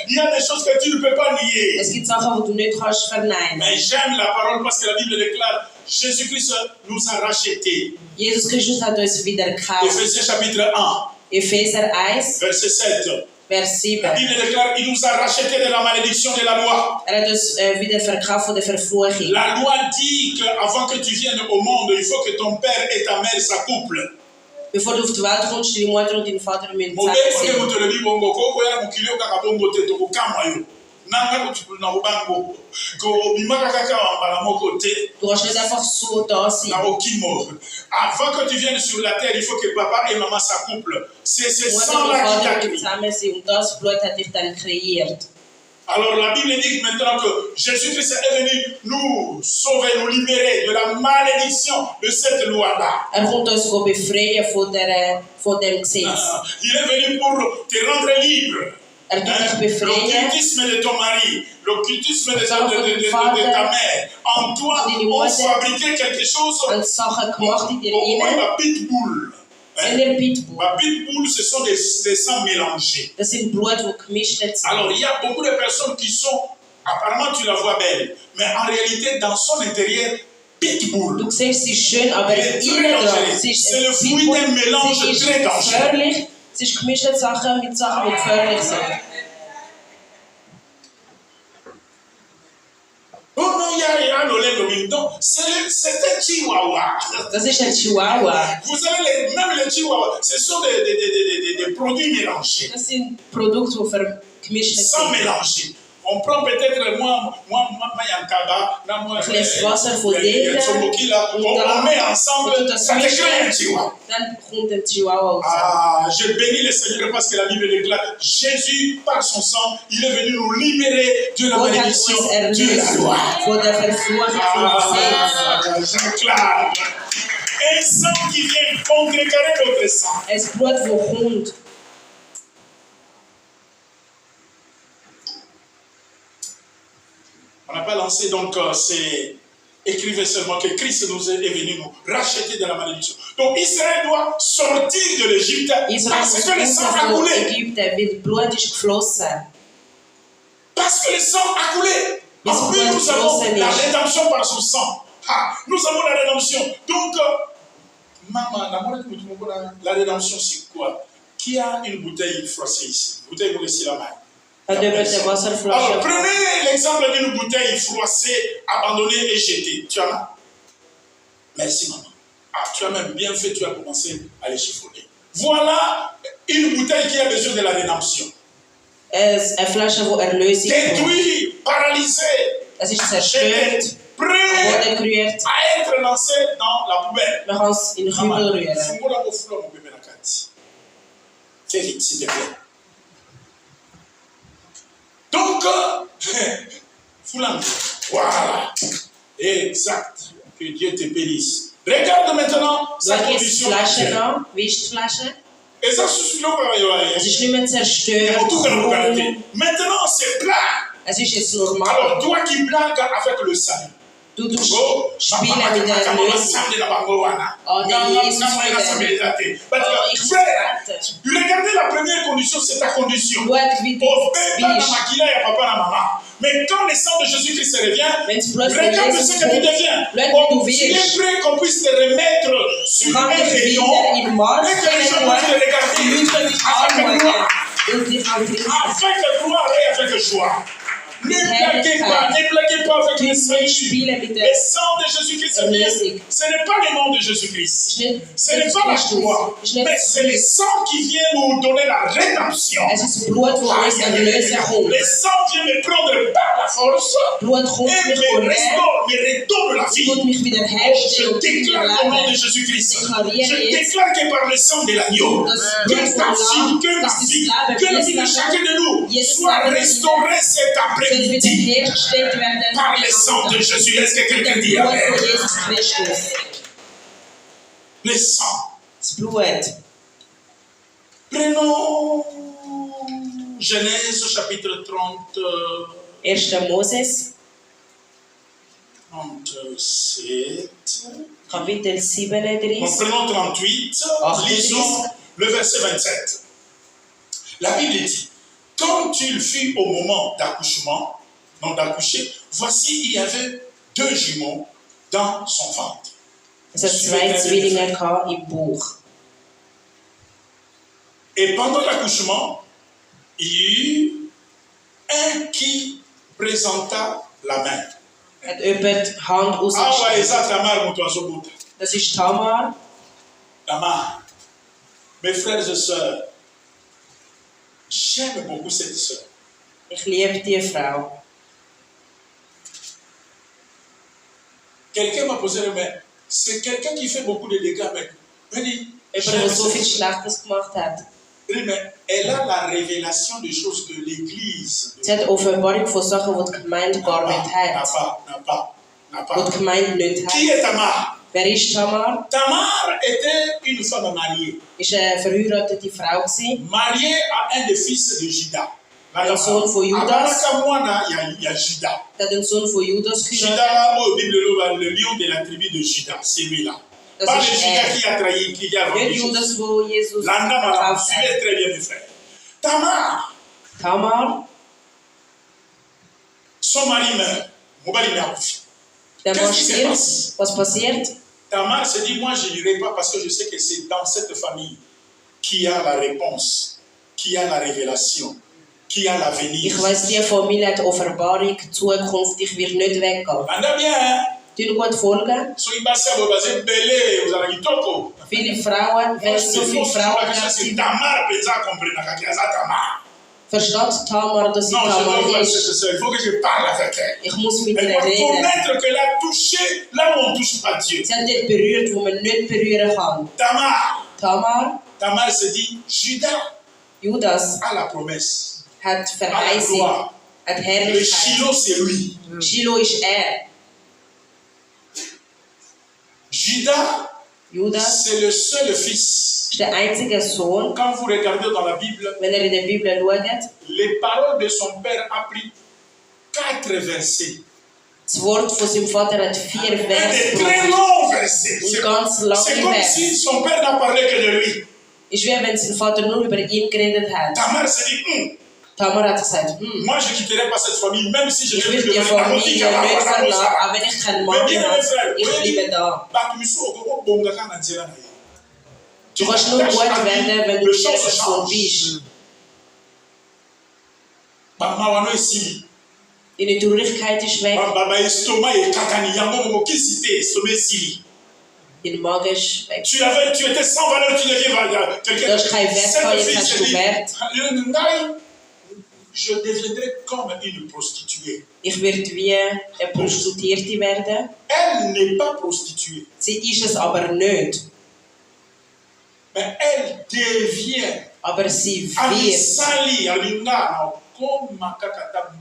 il y a des choses que tu ne peux pas nier. Es gibt Sachen, die du nicht kannst verneinen. Mais j'aime la parole parce que la Bible déclare, Jésus-Christ nous a rachetés. Jesus Christus hat uns wieder gekauft. Éphésiens chapitre 1, Epheser 1, verset 7. Vers 7. La Bible déclare, il nous a rachetés de la malédiction de la loi. Hat uns wieder verkauft von der Verfluchung. La loi dit qu'avant que tu viennes au monde, il faut que ton père et ta mère s'accouplent. Bevor du auf die Welt kommst, deine Mutter und dein Vater müssen Mon zusammen père, sein. te le dit, bongo, koko ya mukilio kaka bongo te toko kamwa yo. Nanga ko tupuna ubango. Ko bimaka kaka wambala moko te. Du kannst nicht einfach so da sein. Na okimo. Avant que tu viennes sur la terre, il faut que papa et maman s'accouplent. C'est ce Mutter und sang-là qui t'a Vater müssen créé. zusammen sein und das Blut hat dich dann kreiert. Alors la Bible dit maintenant que Jésus-Christ est venu nous sauver, nous libérer de la malédiction de cette loi-là. Kommt uns befreien von dem Gesetz. Il est venu pour te rendre libre. Tut dich befreien. L'occultisme de ton mari, l'occultisme de ta mère, en toi, on fabriquait quelque chose. Und Sachen gemacht in dir Au moins rein. la pitbull. Sind der Pitbull. La pitbull, ce sont des sangs mélangés. Das sind Blut, die gemischt sind. Alors, il y a beaucoup de personnes qui sont, apparemment tu la vois belle, mais en réalité, dans son intérieur, pitbull. Du siehst, sie ist schön, aber Elle est très innen dran. dangereuse. Sie ist C'est le ein fruit Pitbull. d'un mélange Sie ist très dangereux. gefährlich. Sie ist gemischt mit Sachen, die gefährlich sind. Oh non, il y a l'olé domino. C'est un chihuahua. Das ist ein Chihuahua. Vous savez, même les chihuahuas, ce sont des produits mélangés, Das sind Produkte, die gemischt sans sind. mélanger. On prend peut-être moi, Yankaba, Das Wasser von denen. on met ensemble, ça te crée un chihuahua. Dann kommt ein Chihuahua raus. Ah, je bénis le Seigneur parce que la Bible déclare, Jésus, par son sang, il est venu nous libérer de la Gott hat malédiction uns de la erlöst loi. von der Verfluchung vom Gesetz. J'acclame. Un sang qui vient contrecarrer notre sang. Es Blut, das kommt. On n'a pas lancé donc c'est écrivez seulement que Christ nous est venu nous racheter de la malédiction. Donc Israël doit sortir de l'Égypte parce que le sang a coulé. Ägypten, weil das Blut ist geflossen. Parce que le sang a coulé. En plus, nous avons la rédemption par son sang. Ah, nous avons la rédemption. Donc, maman, la rédemption, c'est quoi? Qui a une bouteille froissée ici? Bouteille pour laisser la main. Alors, prenez l'exemple d'une bouteille froissée, abandonnée et jetée. Tu en as? Merci maman. Ah, tu as même bien fait, tu as commencé à les chiffonner. Voilà une bouteille qui a besoin de la rédemption. Een flesje voor erlozing. Détruit, paralysé. Het is zerstört. Prêt Wordt gekruid. à être lancé dans la poubelle. We gaan in de gruwel ruren. Fais vite, s'il te plaît. Donc, Foulang, voilà. Exact. Que Dieu te bénisse. Regarde maintenant sa Welke is het condition flesje actuelle. dan? Wie is het flesje? Et ça, c'est ce Het is nu met zerstört. Maintenant, c'est plat. Het is iets normaal. Alors, toi qui blagues avec le salut. Du spielen mit der Erlösung. Oh, der Jesus Regardez la première condition, c'est ta condition. Mais quand le sang de Jésus-Christ revient, regarde ce que tu deviens. Tu es prêt qu'on puisse te remettre sur un rayon et que les gens puissent te regarder avec gloire et avec joie. Ne blaguez pas avec le sang. Le sang de Jésus-Christ, ce n'est pas le nom de Jésus-Christ. Ce n'est pas la joie, mais c'est le sang qui vient nous donner la rédemption. Le sang vient me prendre par la force et me redonne la vie. Je déclare au nom de Jésus-Christ. Je déclare que par le sang de l'agneau, que ta vie, que la vie de chacun de nous soit restaurée cet après-midi. Par le sang de Jésus, est-ce que quelqu'un dit Amen? Le sang. Prenons Genèse chapitre 30. 1 Moses, 37. kapitel 37. Prenons 38. Lisons le verset 27. La Bible dit, quand il fut au moment d'accouchement, non d'accoucher, voici il y avait 2 jumeaux dans son ventre. Zwei Zwillinge gehabt im Bauch. Et pendant l'accouchement, il y eut un qui présenta la main. Hat jemand die Hand Ah ouais, ausgestreckt. ça Tamar, mon oiseau bout. Das ist Tamar. Tamar. Mes frères et sœurs, j'aime beaucoup cette sœur. Ich liebe die Frau. Quelqu'un m'a posé le main. C'est quelqu'un qui fait beaucoup de dégâts, mais Jemand, der so viel Schlechtes gemacht hat. mais elle a la révélation des choses de l'Église. Sie hat Offenbarung von Sachen, die die Gemeinde gar nicht hat. Die die Gemeinde nicht Qui hat. est Tamar? Wer ist Tamar? Tamar était une femme mariée. Ist eine verheiratete Frau gewesen. Mariée à un des fils de Judas. Ein Sohn von Judas. Il y a Judas. Sie hat den Sohn von Judas Judas, geheiratet. au Bible, le lion de la tribu de Judas, c'est lui-là. Das Pas le ist Judas qui a trahi, qui a vendu. Nicht Judas, wo Jesus L'Andama, gekauft suivez hat. très bien, mes frères. Tamar, Tamar, son mari meurt. Mobali meurt. der Mann Qu'est-ce qui se stirbt. passe? Was passiert? Tamar se dit, moi je n'irai pas parce que je sais que c'est dans cette famille qui a la réponse, qui a la révélation, qui a l'avenir. Ich weiss, die Familie hat Offenbarung, die Zukunft, ich werde nicht weggehen. Anda bien, hein? Tun gut folgen. So ibasa bobaze belé, vous avez kitoko. Viele Frauen, wenn es so viele Frauen C'est gibt, Tamar, pensa comprendre kakiaza Tamar. versteht Tamar, dass sie Non, je Tamar dois ist. il faut que je parle avec elle. Ich muss mit Elle ihr doit reden. connaître qu'elle a touché là où on ne touche pas Dieu. Sie hat dort berührt, wo man nicht berühren kann. Tamar, Tamar, Tamar se dit, Judas Judas a la promesse, hat a la Verheißung, gloire. hat Le Herrlichkeit. Shiloh, c'est lui. Shiloh ist Judas, Judas c'est le seul fils. ist der einzige Sohn. Quand vous regardez dans la Bible, Wenn in der Bibel schaut, les paroles de son père a pris 4 versets. das Wort von seinem Vater hat 4 Un des Verse très gebraucht. longs versets. Und ganz C'est lange comme Verse. si son père n'a parlé que de lui. Ist wie wenn sein Vater nur über ihn geredet hat. Tamar se dit, Tamar hat gesagt, moi je ne quitterai pas cette famille, même si je ich vais will plus die de Familie nicht verlassen, auch wenn ich keinen Mann Mais bien, habe. mes frères, Ich oui, bleibe da. Du kannst nur gut werden, wenn du diese Person bist. Bamawano esili. Deine Traurigkeit ist weg. Baba estoma ekakani yango mokisi te estoma esili. dein Magen ist weg. Tu étais sans valeur, tu deviens quelqu'un. Du hast keinen Wert Cette gehabt, jetzt fille hast s'est du dit, Wert. je deviendrai comme une prostituée. Ich werde wie eine Prostituierte werden. Elle n'est pas prostituée, Sie ist es aber nicht. mais elle devient. Aber sie wird. Alisali, alina, koma kakata,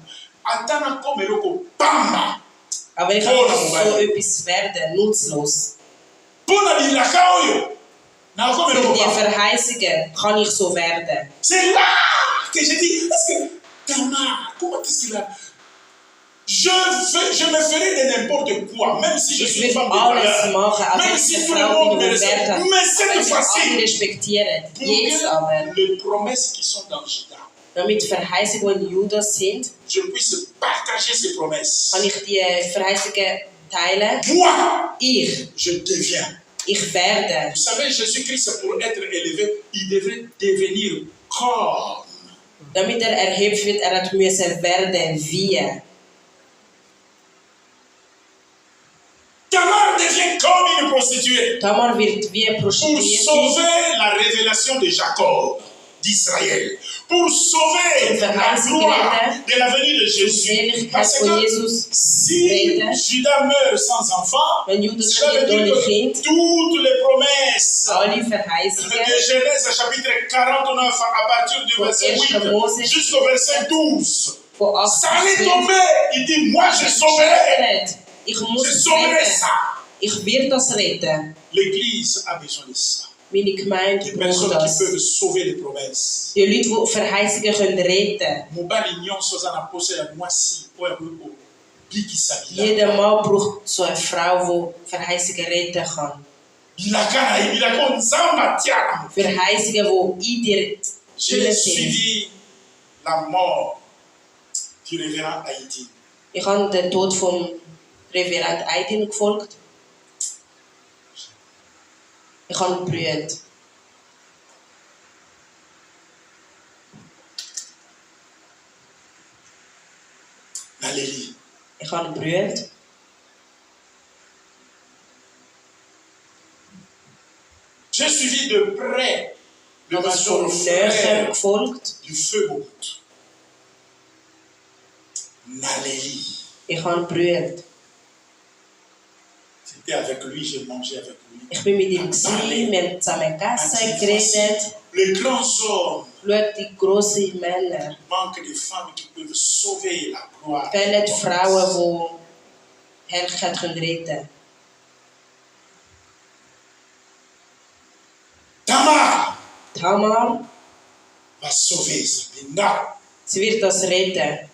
atana komeloko pamba. Aber ich kann so etwas werden, nutzlos. Pona bilaka oyo, na Für komeloko die pamba. Verheißungen kann ich so werden. C'est là que je dis, est-ce que Tamar, comment est-ce qu'il a? Je me ferai de n'importe quoi, même si je Ich suis une will femme de alles valeur. machen, aber Même ich si bin tout le eine Frau, monde die me den Wert respecte. hat. Mais Aber cette wenn alle fois-ci, respektieren, pour jetzt aber, que les promesses qui sont dans Judas, damit Verheißungen in Judas sind, je puisse partager ces promesses. kann ich die Verheißungen teilen. Moi, Ich deviens. werde. Vous savez, Jésus-Christ, pour être élevé, il devait devenir comme. Damit erhebt wird, hat müssen werden wie. Tamar devient comme une prostituée. Tamar wird wie eine Pour Prostituierte. sauver la révélation de Jacob, d'Israël. Pour sauver la gloire de la venue de Jésus. Parce que si Judas meurt sans enfant, Wenn Judas cela veut stirbt ohne dire que Kind, toutes les promesses alle de Verheißungen Genèse chapitre 49 à partir du verset 8 jusqu'au verset 12, von 8 ça allait bis 12 tomber. Il dit, moi je sauverai. Ich muss Je es sauverai retten. ça. Ich werde das retten. L'Église a besoin de ça. Meine Gemeinde Des braucht personnes qui das. peuvent sauver les promesses. Die Leute, die Verheißungen können retten. Mobali nyonso aza na posa ya mwasi oyo akoki kobikisa Jeder Mann braucht so eine Frau, die Verheißungen retten kann. bilaka na ye bilaka oyo nzambe atia na moto. Verheißungen, die in dir J'ai drin sind. suivi la mort du révérend Haïti. Ich habe den Tod vom Reverend Aydin gefolgt. Ich habe ihn gebrüllt. Nalélie. Ich habe ihn gebrüllt. J'ai suivi de près le Ich habe pasteur von näher frère gefolgt. du feu Mobutu. Nalélie. Ich habe ihn gebrüllt. C'était avec lui, j'ai mangé avec lui. Ich bin mit ihm gewesen, wir haben zusammen gegessen, geredet. Les grands hommes Schau, die grossen Männer. manquent de femmes qui peuvent sauver la gloire. Fehlen die Frauen, die Herrlichkeit retten können. Tamar Tamar, va sauver Sabina. sie wird das retten.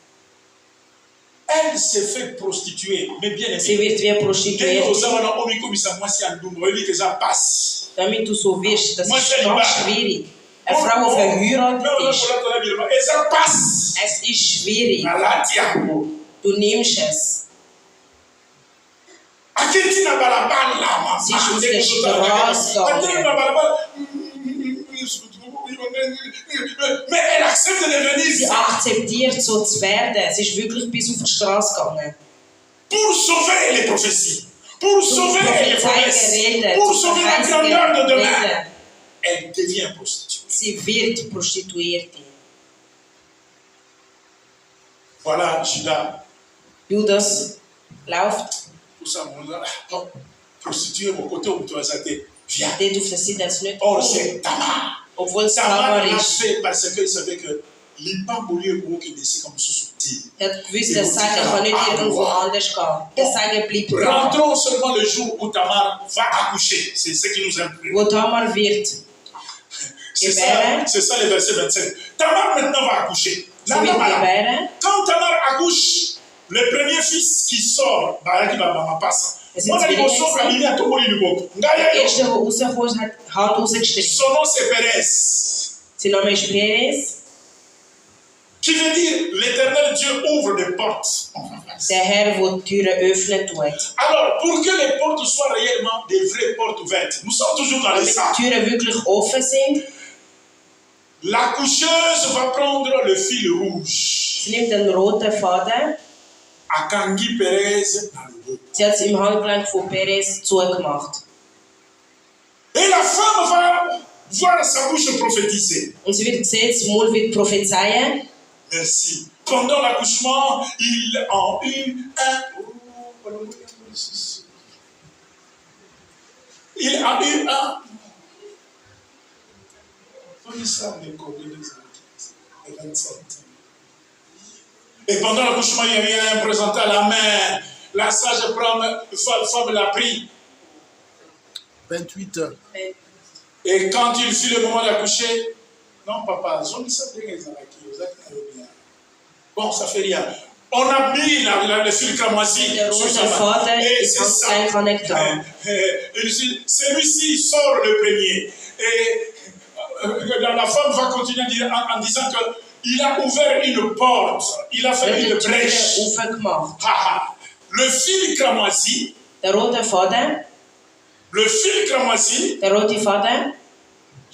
Elle s'est fait prostituer, mais bien Sie aimée. wird wie prostituiert. Damit du so wirst, das ist ganz schwierig. Eine Frau, die verheiratet ist, es ist schwierig. Du nimmst es. Sie ist aus der Straße Mais elle accepte de venir Sie akzeptiert, so zu werden. Sie ist wirklich bis auf die Straße gegangen. pour sauver les prophéties, pour sauver les promesses, Reden, pour sauver la grandeur de demain. reden. Elle devient prostituée. Sie wird Prostituierte. Voilà, Judas. Judas läuft Tout ça, prostituée, mon côté, où tu as été. Viens. dort auf der Seite als nicht Or, cool. c'est Tamar. Obwohl es Tamar Tamar l'a ist. fait parce qu'il savait que l'Impamboli est gros qui décide comme sous-soutil. Er hat gewusst, der Segen kann nicht irgendwo anders gehen. Der Segen bleibt da. Rentrons seulement le jour où Tamar va accoucher. C'est ce qui nous implique. Wo Tamar wird C'est gebären, ça le verset 27. Tamar maintenant va accoucher. sie wird gebären. Quand Tamar accouche, le premier fils qui sort, Baraki Baba passe. Es Moi, sind je Zwillinge suis gewesen. à Tomori Lugo. Der erste, der rausgekommen ist, hat die Hand rausgestreckt. Son nom c'est Pérez, Sein Name ist Perez. qui veut dire l'éternel Dieu ouvre des portes. Der Herr, der die Türen öffnen tut. Alors, pour que les portes soient réellement des vraies portes ouvertes, nous sommes toujours dans les Damit salles. die Türen wirklich offen sind, La coucheuse va prendre le fil rouge. sie nimmt den roten Faden, Akangi Pérez à Lugo. sie hat es im Handgelenk von Perez zugemacht. voir sa bouche prophétiser. Und sie wird sehen, das Mund wird prophezeien. Merci. Pendant l'accouchement, il en eut un. Il a eu un. Et pendant l'accouchement, il y avait un présenté à la main. La sage-femme l'a pris. 28. Et quand il fut le moment d'accoucher, non, papa, bon, ça fait rien. On a mis le fil cramoisi sur sa main. Et c'est ça. Celui-ci sort le premier. Et la femme va continuer en disant qu'il a ouvert une porte. Il a fait une brèche. Le fil cramoisi. Le fil cramoisi.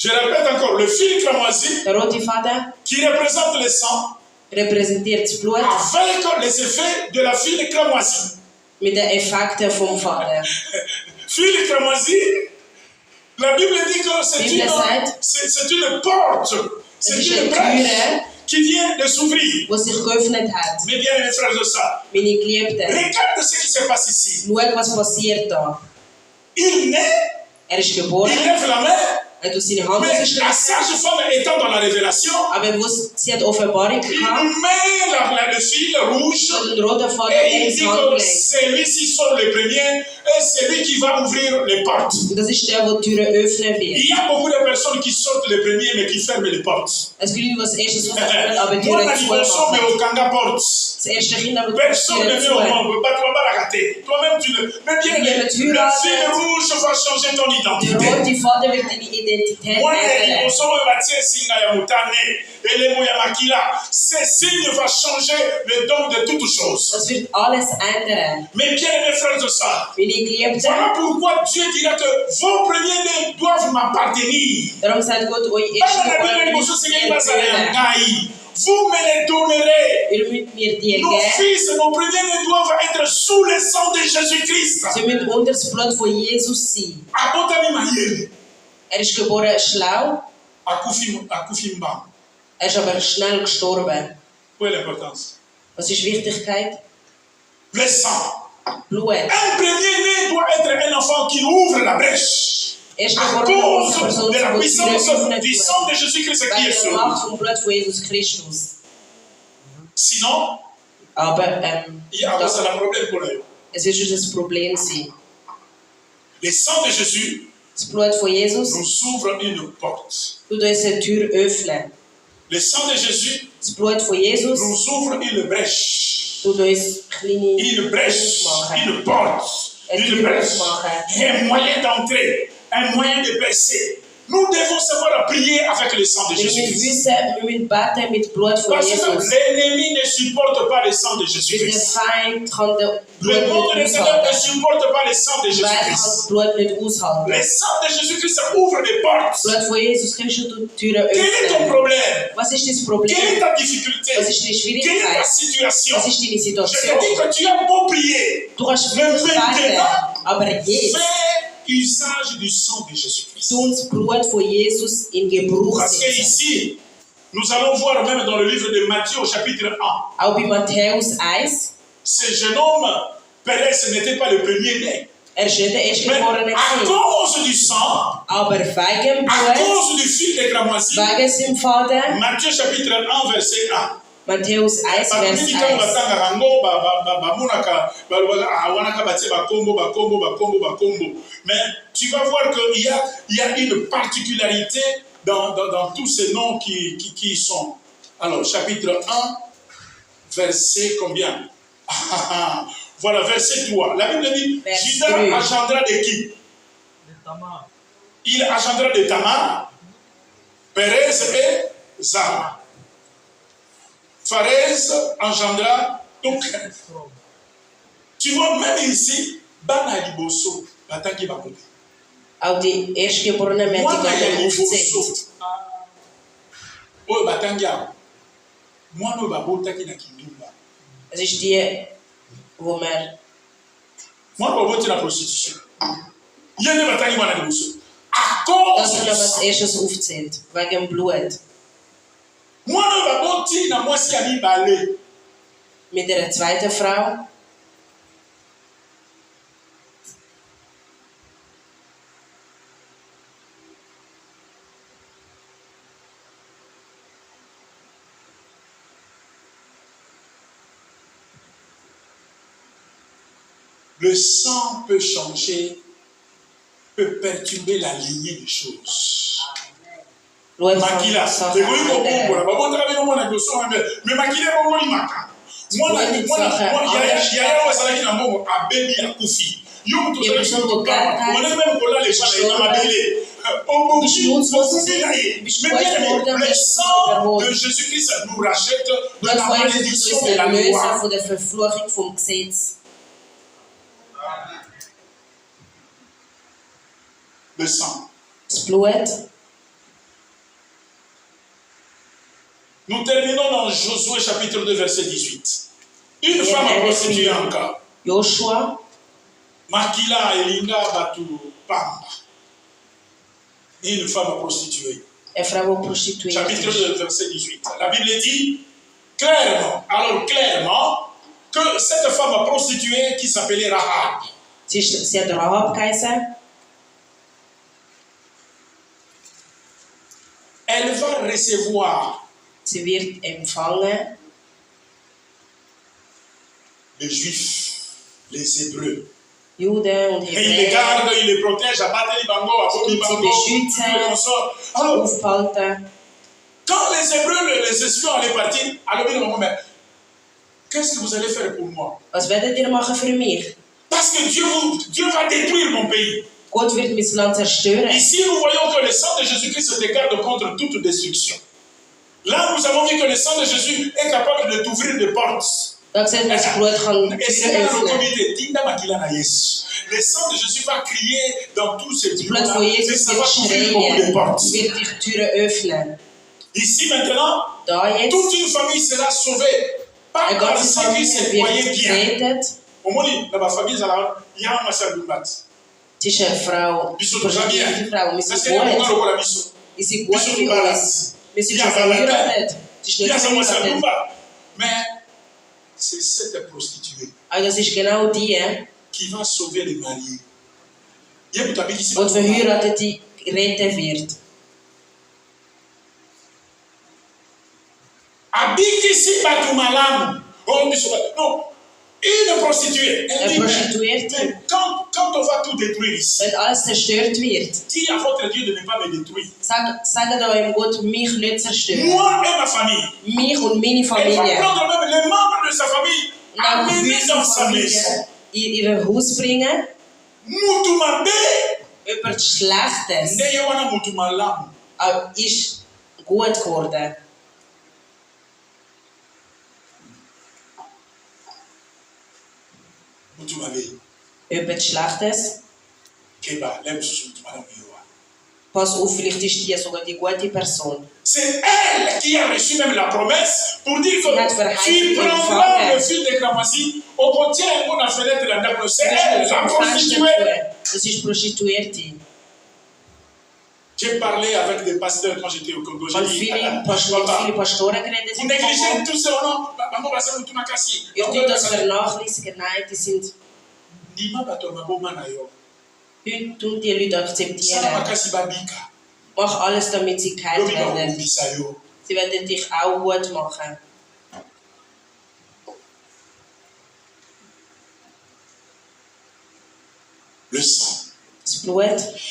Je répète encore, le fil cramoisi qui représente le sang representeert het bloed avec les effets de la fil cramoisi. Met de effecten vom Vater. Fil cramoisi, la Bible dit que c'est une porte, c'est une brèche qui vient de s'ouvrir. Wat zich geöffnet hat. Mais bien mes frères de ça. Mijn geliefden. Regarde ce qui se passe ici. Kijk wat passeert daar. Il naît. Is geboren. Il lève la main. Hij doet zijn handen mais la sage-femme étant dans la révélation, sie hat Offenbarung il gehabt. met le fil rouge et il dit que celui-ci sort le premier et c'est lui qui va ouvrir les portes. Das ist der, wo die Türen öffnen wird. Il y a beaucoup de personnes qui sortent le premier mais qui ferment les portes. Es gibt Leute, die als erstes kommen, aber die Türen zumachen. zumachen. Das erste Kind, aber personne ne vient au monde, pas toi pas la rater. Toi-même tu le. Mais bien, le fil rouge va changer ton identité. Der rote Faden wird deine Identität ändern. Ces signes vont changer le don de toutes choses. Das wird alles ändern. Mais bien mes frères et sœurs, voilà pourquoi Dieu dira que vos premiers-nés doivent m'appartenir. Darum sagt Gott, euch vous me les donnerez. Nos fils, nos premiers-nés doivent être sous le sang de Jésus-Christ. Sie müssen unter das Blut von Jesus sein. Ist geboren schlau. Ist aber schnell gestorben. Was ist Wichtigkeit? Le sang. Blut. Un premier-né doit être un enfant qui ouvre la brèche. À cause de la puissance du sang de Jésus-Christ qui est sur nous. Sinon, il y a un problème pour eux. Es wird schon das Problem sein. Le sang de Jésus das Blut von Jesus nous ouvre une porte. Tut uns eine Tür öffnen. Le sang de Jésus das Blut von Jesus nous ouvre une brèche. Tut uns une brèche, une porte, une brèche, un moyen d'entrée, un moyen de percer. Nous devons savoir prier avec le sang de Jésus-Christ. Parce que l'ennemi ne supporte pas le sang de Jésus-Christ. Le monde ne supporte pas le sang de Jésus-Christ. Le sang de Jésus-Christ ouvre des portes. Quel est ton problème? Quelle est ta difficulté? Quelle est ta situation? Je te dis que tu as beau prier. Mais maintenant, fais usage du sang de Jésus-Christ. Parce que ici, nous allons voir même dans le livre de Matthieu au chapitre 1. Ce jeune homme, Pérez, n'était pas le premier-né. Mais à cause du sang, à cause du fil de cramoisi, Matthieu chapitre 1, verset 1. Matthäus 1, Vers 1. Mais tu vas voir qu'il y a une particularité dans tous ces noms qui sont. Alors, chapitre 1, verset combien? Voilà, verset 3. La Bible dit, Judas engendra de qui? De Tamar. Il engendra de Tamar, Pérez et Zara. Pharez engendra donc. Tu vois, même ici, Bana Liboso, Batangi Bakote. Auch die erstgeborenen Menschen werden aufgezählt. Oh, Batangia. Moi, no Babotaki na Kindumba. Es ist die, wo man. Moi, Baboti la prostitution. Il y a des Batangi Wana Liboso. À cause Das cause wird du aber als sang. erstes aufzählt, wegen dem Blut. Mwana baboti na mwasi ya mibale. Mit der zweiten Frau. Le sang peut changer, peut perturber la lignée des choses. Blut Makila, von c'est oui qu'on Sachen. comprend. Bon, travailler dans mon adosso, mais makila est bon limaka. Moi, il y a un salarié dans mon a baby a koufi. Yo, tout ça, je on est même pour là les gens dans ma belle. Oh, mais le sang de Jésus-Christ nous rachète de Blut la von Jesus malédiction ist de la Erlöser loi. von der Verfluchung vom Gesetz. Le sang. Das Blut. Nous terminons dans Josué chapitre 2 verset 18. Une femme a prostitué encore. Joshua. Makila elinga batu pamba. Une femme a prostitué. Eine Frau, die prostituiert Chapitre ist. 2 verset 18. La Bible dit clairement, alors clairement, que cette femme a prostituée qui s'appelait Rahab. Sie hat Rahab geheißen. Elle va recevoir Sie wird empfangen les Juifs, les Hébreux. Juden und Et il les Hebräer garde, il les protège, à battre les bango, à bobi Sie bango, beschützen. tout le consort. Alors, aufgehalten. quand les Hébreux, les espions allaient partir, alors ils m'ont dit, mais qu'est-ce que vous allez faire pour moi? Was werdet ihr machen für mich? Parce que Dieu va détruire mon pays. Gott wird mein Land zerstören. Ici, nous voyons que le sang de Jésus-Christ se garde contre toute destruction. Là, nous avons vu que le sang de Jésus est capable de t'ouvrir des portes. Da sehen wir, das Blut kann Et c'est là Türen le öffnen. comité. Tinda makila na Yesu. Le sang de Jésus va crier dans tous ces Das Blut bureaux-là von et Jesus ça wird va t'ouvrir beaucoup de schreien, portes. wird dich Türen öffnen. Ici, maintenant, Da jetzt, toute une famille sera sauvée. Pas eine par ganze ceux qui se Familie croyaient wird bien. gerettet. Au moins, dans ma famille, il y a un massacre de bat. Sie ist eine Frau, Biso prostituierte bien. Frau. Wir Parce sind qu'il y a un gut. moment où la mission. Wir sind gut Biso für uns. balance. Wir sind Ja, schon aber verheiratet. Sie ist Il y nicht a ce massacre de verheiratet. bat. Mais c'est cette prostituée Aber das ist genau die, qui va sauver les mariés. Il y a une famille ici. die die Verheiratete retten wird. Abikisi Batumalamu. Oh, non. Une prostituée. Elle Eine dit, Prostituierte, mais quand on va tout détruire ici, wenn alles zerstört wird, dis à votre Dieu de ne pas me détruire. sagt eurem Gott, mich nicht zerstören. Moi et ma famille. Mich und meine Elle va Familie. prendre même les membres de sa famille, Und dann amener wird dans die sa maison. Familie in ihr Haus bringen, Mutumabe. über das Schlechtes. Ndeye wana mutumalamu. Aber ist gut geworden. Mutumabe. Über das Schlechtes. Keba, lem susu mutumalamu yowa. Pass auf, vielleicht ist die sogar die gute Person. C'est elle qui a reçu même la promesse pour dire que Notre verheißung tu prendras le fil de Kramassi, au côté où on a fenêtre de la dame. C'est elle, la prostituée. Das ist Prostituierte. J'ai parlé avec des pasteurs quand j'étais au Congo. J'ai Und dit, viele papa, Pastoren geredet vous sind. négligez tout ça, non? Maman va se mutuma kasi. Ihr tut das vernachlässigen. Nein, die sind. Nima bato maboma na yo. Heute tun die Leute Sala akzeptieren. makasi babika. Mach alles, damit sie geheilt Lobi ba werden. kumbisa yo. Sie werden dich auch gut machen. Le sang. Das Blut.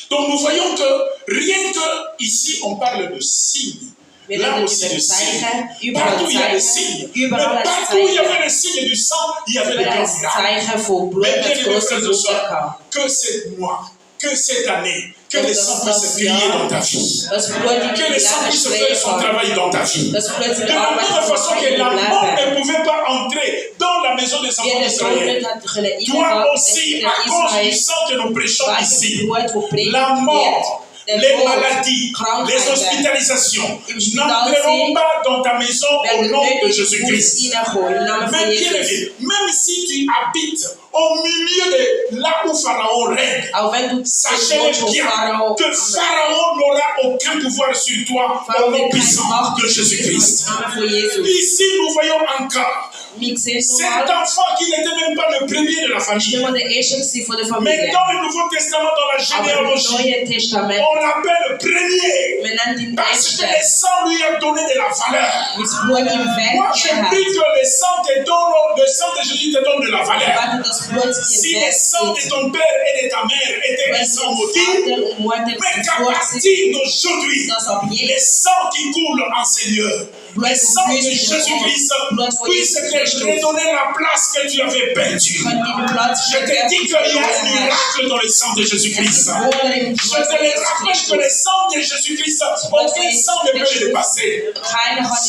Donc nous voyons que rien que ici on parle de signes. Wir Là reden aussi über de signes. Zeichen. Überall Partout il y a des Zeichen. signes. Mais Überall ein partout où il y avait Zeichen. le signe du sang, il y avait le Überall ein grand Zeichen von Blut, Mais bien das aimés große frères et Blut sœurs, gehabt. que cette mois, que cette année, que Donc le das sang ist puisse das crier Jahr. dans ta vie. Das Blut in Que dein le sang Leben puisse faire son sprechen. travail dans ta vie. Das Blut De in la Arbeit même façon machen que in la deinem mort Leben. ne pouvait pas entrer dans la maison des enfants Jeder d'Israël. Tod hat können Toi reinfahren, aussi, dass à cause du Israel sang que nous prêchons wegen ici, dem Blut, wo predigt la mort, wird, les der Tod, maladies, les Krankheiten, hospitalisations im Spital n'entreront sind, pas dans ta maison au werden nom nicht de in die Haus Jésus-Christ. reinkommen, im Namen von Mais bien Jesus. aimé, même si tu habites au milieu de là où Pharaon règne, sachez bien que Pharaon n'aura aucun pouvoir sur toi au nom puissant de Jésus-Christ. Ici, nous voyons encore cet enfant qui n'était même pas le premier de la famille. Mais dans le Nouveau Testament, dans la généalogie, on l'appelle premier parce que le sang lui a donné de la valeur. Moi, je prie que le sang de Jésus te donne de la valeur. Si le sang de ton père et de ta mère était un sang maudit, mais qu'à partir d'aujourd'hui, le sang qui coule en Seigneur, le sang de Jésus-Christ puisse te redonner la place que tu avais perdue. Je te dis qu'il y a un miracle dans le sang de Jésus-Christ. Je te le rappelle que le sang de Jésus-Christ, aucun sang ne peut le dépasser.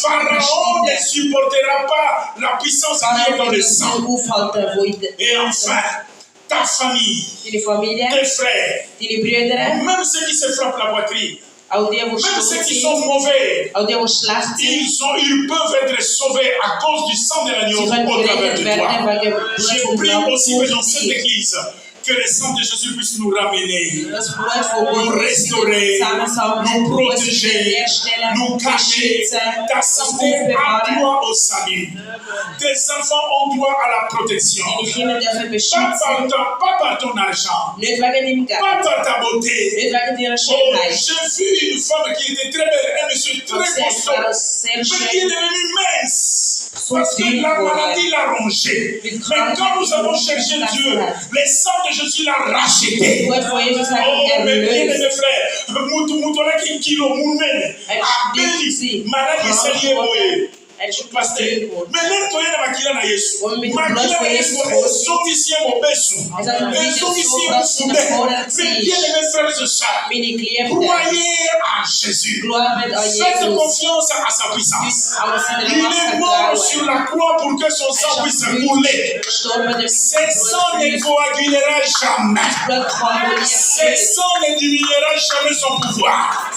Pharaon ne supportera pas la puissance qui est dans le sang. Et enfin, ta famille, tes frères, même ceux qui se frappent la poitrine, même ceux qui sont mauvais, ils peuvent être sauvés à cause du sang de l'agneau au travers de toi. Je prie aussi que dans cette église, que le sang de Jésus puisse nous ramener, nous restaurer, nous protéger, nous cacher. Ta santé a droit au salut. Tes enfants ont droit à la protection. Pas par ton argent, pas par ta beauté. Oh, j'ai vu une femme qui était très belle, un monsieur très costaud, mais qui est devenue mince. Parce que la maladie l'a rongé. Mais quand nous avons cherché Dieu, le sang de Jésus l'a racheté. Oh, mes bien-aimés frères, Moutola qui kilo moumene, abeli, maladie c'est lié moye. Pasteur, mais là, tu es dans makila na Yesu. Makila na Yesu, sovicie mon besu. Sovicie mon soudé. Mais bien-aimés frères et sœurs, croyez en Jésus. Faites confiance à sa puissance. Il est mort sur la croix pour que son sang puisse couler. Ce sang ne coagulera jamais. Ce sang ne diminuera jamais son pouvoir.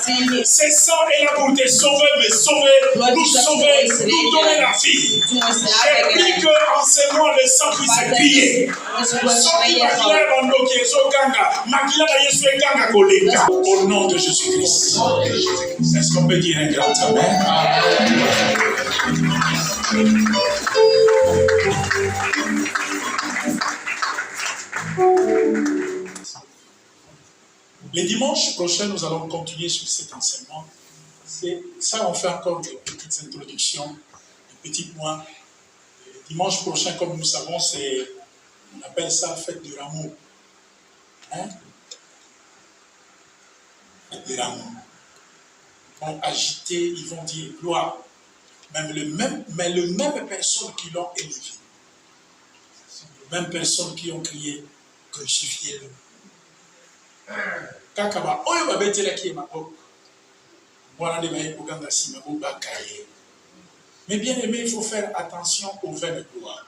Ce sang est là pour te sauver, mais sauver, nous sauver, nous donner la vie. J'ai pris qu'en ce mois, le sang puisse crier. Au nom de Jésus-Christ. Est-ce qu'on peut dire un grand amen? Les dimanches prochains, nous allons continuer sur cet enseignement. Ça, on fait encore des petites introductions, des petits points. Dimanche prochain, comme nous savons, on appelle ça fête du rameau. Hein? Fête du rameau. Ils vont agiter, ils vont dire gloire. Mais les mêmes personnes qui l'ont élevé, les mêmes personnes qui ont crié crucifiez-le. Kakaba, oyo babetela ki maboko. Mais bien aimé, il faut faire attention aux vins de gloire.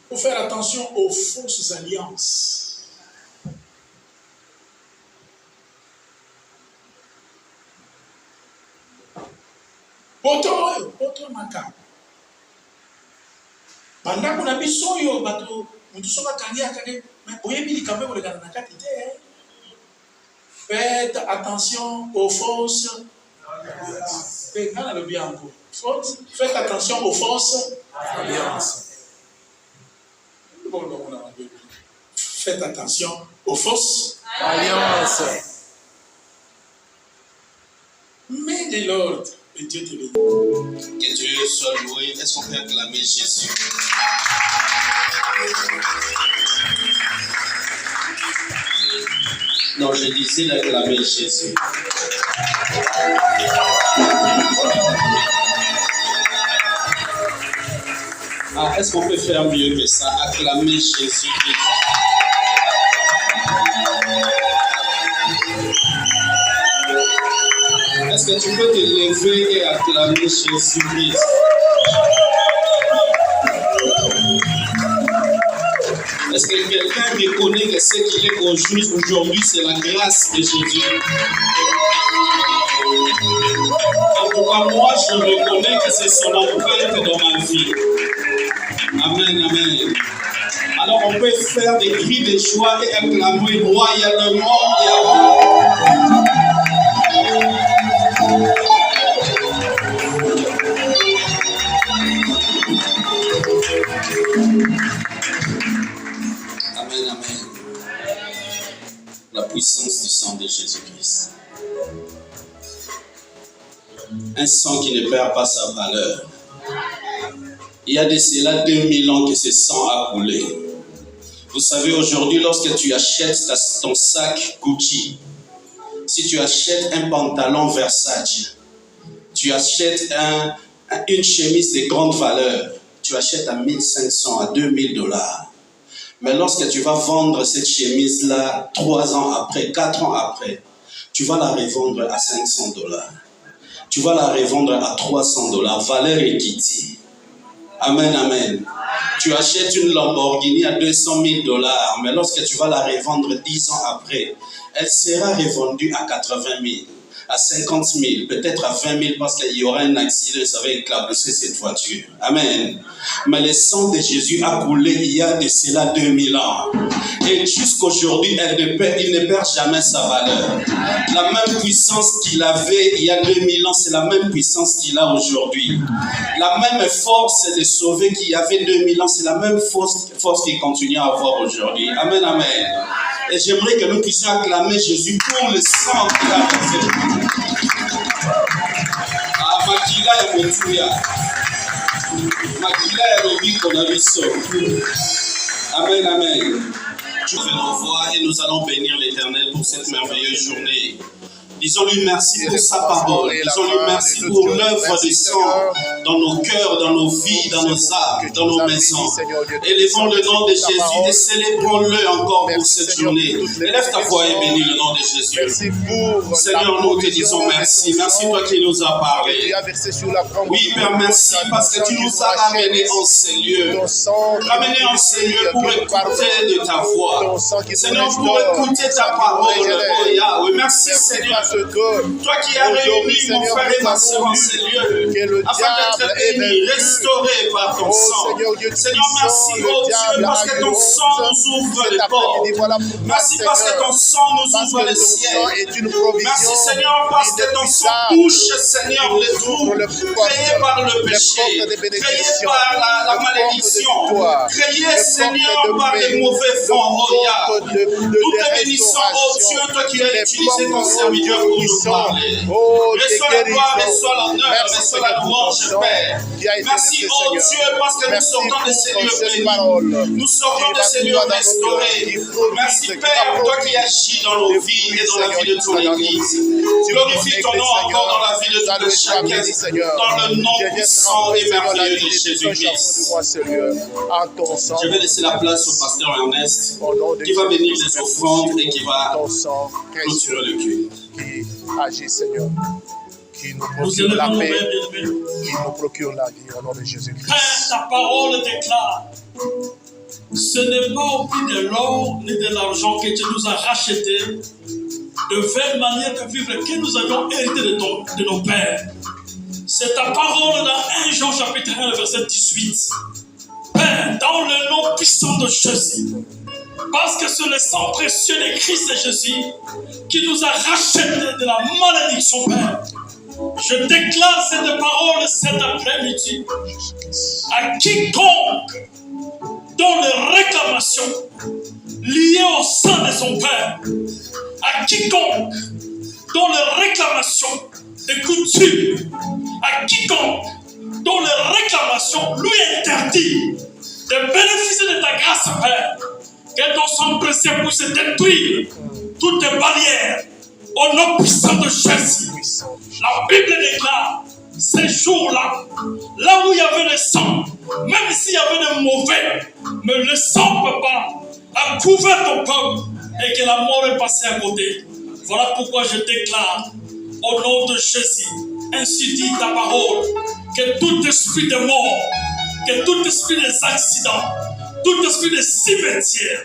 Il faut faire attention aux fausses alliances. Poto maka. Banda kuna biso yo bato mutu soka kangia kage mais oyebi likambe ko lekana na kati te. Faites attention aux fausses alliances. Faites attention aux fausses alliances. Faites attention aux fausses alliances. Mais de l'ordre, et Dieu te bénit. Que Dieu soit loué. Est-ce qu'on peut acclamer Jésus? Non, je disais d'acclamer Jésus. Ah, est-ce qu'on peut faire mieux que ça? Acclamer Jésus. Est-ce que tu peux te lever et acclamer Jésus-Christ? Est-ce que quelqu'un reconnaît que ce qu'il est aujourd'hui, c'est la grâce de Jésus? En tout cas, moi, je reconnais que c'est son empreinte dans ma vie. Amen, amen. Alors on peut faire des cris de joie et acclamer royalement Yahweh. Amen, amen. La puissance du sang de Jésus-Christ. Un sang qui ne perd pas sa valeur. Il y a de cela 2000 ans que ce sang a coulé. Vous savez, aujourd'hui, lorsque tu achètes ton sac Gucci, si tu achètes un pantalon Versace, tu achètes une chemise de grande valeur, tu achètes à 1500, à 2000 dollars. Mais lorsque tu vas vendre cette chemise-là 3 ans après, 4 ans après, tu vas la revendre à 500 dollars. Tu vas la revendre à 300 dollars. Valeur équitée. Amen, amen. Tu achètes une Lamborghini à 200 000 dollars, mais lorsque tu vas la revendre 10 ans après, elle sera revendue à 80 000, à 50 000, peut-être à 20 000 parce qu'il y aura un accident, ça va éclabousser cette voiture. Amen. Mais le sang de Jésus a coulé il y a de cela 2000 ans. Et jusqu'aujourd'hui, il ne perd jamais sa valeur. La même puissance qu'il avait il y a 2000 ans, c'est la même puissance qu'il a aujourd'hui. La même force de sauver qu'il y avait 2000 ans, c'est la même force qu'il continue à avoir aujourd'hui. Amen, amen. Et j'aimerais que nous puissions acclamer Jésus pour le sang qu'il a versé. Ah, Makila et Motuya. Makila et Robi qu'on a vu ça. Amen, amen. Je vais nous voir et nous allons bénir l'Éternel pour cette merveilleuse journée. Disons-lui merci pour sa parole. Disons-lui merci pour l'œuvre du sang dans nos cœurs, dans nos vies, dans nos âmes, dans nos maisons. Élevons le nom de Jésus et célébrons-le encore pour cette journée. Élève ta voix et bénis le nom de Jésus. Seigneur, nous te disons merci. Merci toi qui nous as parlé. Oui, Père, merci parce que tu nous as ramenés en ces lieux. Ramenés en ces lieux pour écouter de ta voix. Seigneur, pour écouter ta parole. Oh Yahweh, merci Seigneur. Toi qui as réuni mon frère et ma soeur en ces lieux, afin d'être bénis, restaurés par ton sang. Seigneur, merci, oh Dieu, parce que ton sang nous ouvre les portes. Merci parce que ton sang nous ouvre les ciel. Merci, Seigneur, parce que ton sang touche, Seigneur, les trous créés par le péché, créés par la malédiction, créés, Seigneur, par les mauvais vents, oh Yahweh. Nous te bénissons, oh Dieu, toi qui as utilisé ton serviteur pour nous parler. Reçois la gloire, reçois l'honneur, reçois la louange, Père. Merci, oh Dieu, parce que nous sortons de ces lieux bénis. Nous sortons de ces lieux restaurés. Merci, Père, toi qui agis dans nos vies et dans la vie de ton Église. Glorifie ton nom encore dans la vie de tout chacun, dans le nom puissant et merveilleux de Jésus-Christ. Je vais laisser la place au pasteur Ernest, qui va bénir les offrandes et qui va clôturer le culte. Qui agit, Seigneur, qui nous procure la paix, qui nous procure la vie au nom de Jésus-Christ. Père, ta parole déclare, ce n'est pas au prix de l'or ni de l'argent que tu nous as rachetés, de vaine manière de vivre que nous avions hérité de nos pères. C'est ta parole dans 1 Jean chapitre 1, verset 18. Père, dans le nom puissant de Jésus, parce que c'est le sang précieux de Christ et Jésus qui nous a rachetés de la malédiction, Père. Je déclare cette parole cet après-midi à quiconque dont les réclamations liées au sang de son Père, à quiconque dont les réclamations de coutume, à quiconque dont les réclamations lui interdisent de bénéficier de ta grâce, Père. Que ton sang précieux puisse détruire toutes les barrières au nom puissant de Jésus. La Bible déclare, ces jours-là, là où il y avait le sang, même s'il y avait de mauvais, mais le sang, papa, a couvert ton peuple et que la mort est passée à côté. Voilà pourquoi je déclare, au nom de Jésus, ainsi dit ta parole, que tout esprit de mort, que tout esprit des accidents, tout esprit de cimetière,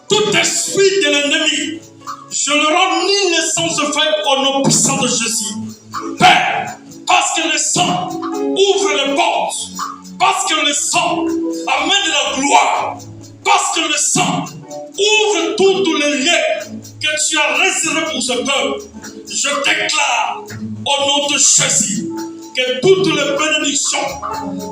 tout esprit de l'ennemi, je le rends ni naissance faite au nom puissant de Jésus. Père, parce que le sang ouvre les portes Parce que le sang amène de la gloire. Parce que le sang ouvre tous les liens que tu as réservés pour ce peuple. Je déclare au nom de Jésus que toutes les bénédictions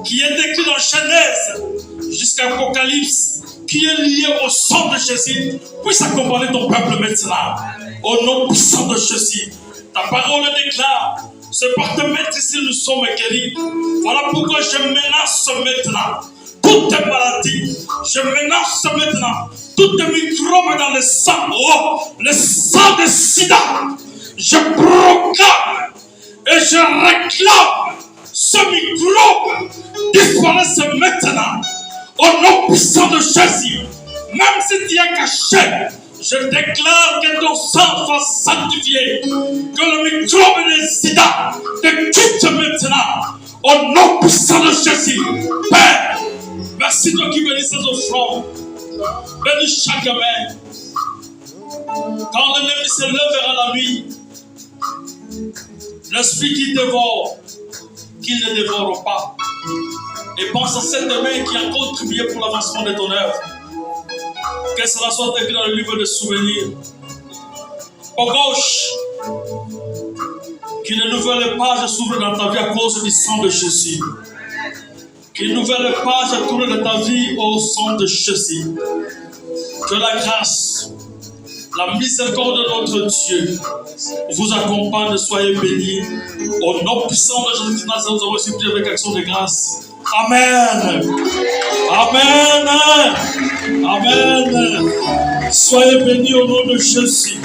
qui est écrites dans Genèse jusqu'à Apocalypse, qui est liée au sang de Jésus, puisse accompagner ton peuple maintenant. Au nom puissant de Jésus, ta parole déclare, c'est par te mettre ici nous sommes guéris. Voilà pourquoi je menace maintenant toutes tes maladies, je menace maintenant toutes les microbes dans le sang, le sang de sida. Je proclame et je réclame ce microbe disparaisse maintenant au nom puissant de Jésus. Même si tu es caché, je déclare que ton sang soit sanctifié, que le microbe de sida te quitte maintenant au nom puissant de Jésus. Père, merci toi qui bénis ces offrandes. Bénis chaque main. Quand l'ennemi se lèvera la nuit, l'esprit qui dévore, qu'il ne dévore pas. Et pense à cette main qui a contribué pour l'avancement de ton œuvre. Que cela soit écrit dans le livre de souvenirs. Au gauche, qu'une nouvelle page s'ouvre dans ta vie à cause du sang de Jésus. Qu'une nouvelle page tourne dans ta vie au sang de Jésus. Que la grâce, la miséricorde de notre Dieu vous accompagne, soyez bénis. Au nom puissant de Jésus, nous avons supplié avec action de grâce. Amen. Amen. Amen. Soyez bénis au nom de Jésus.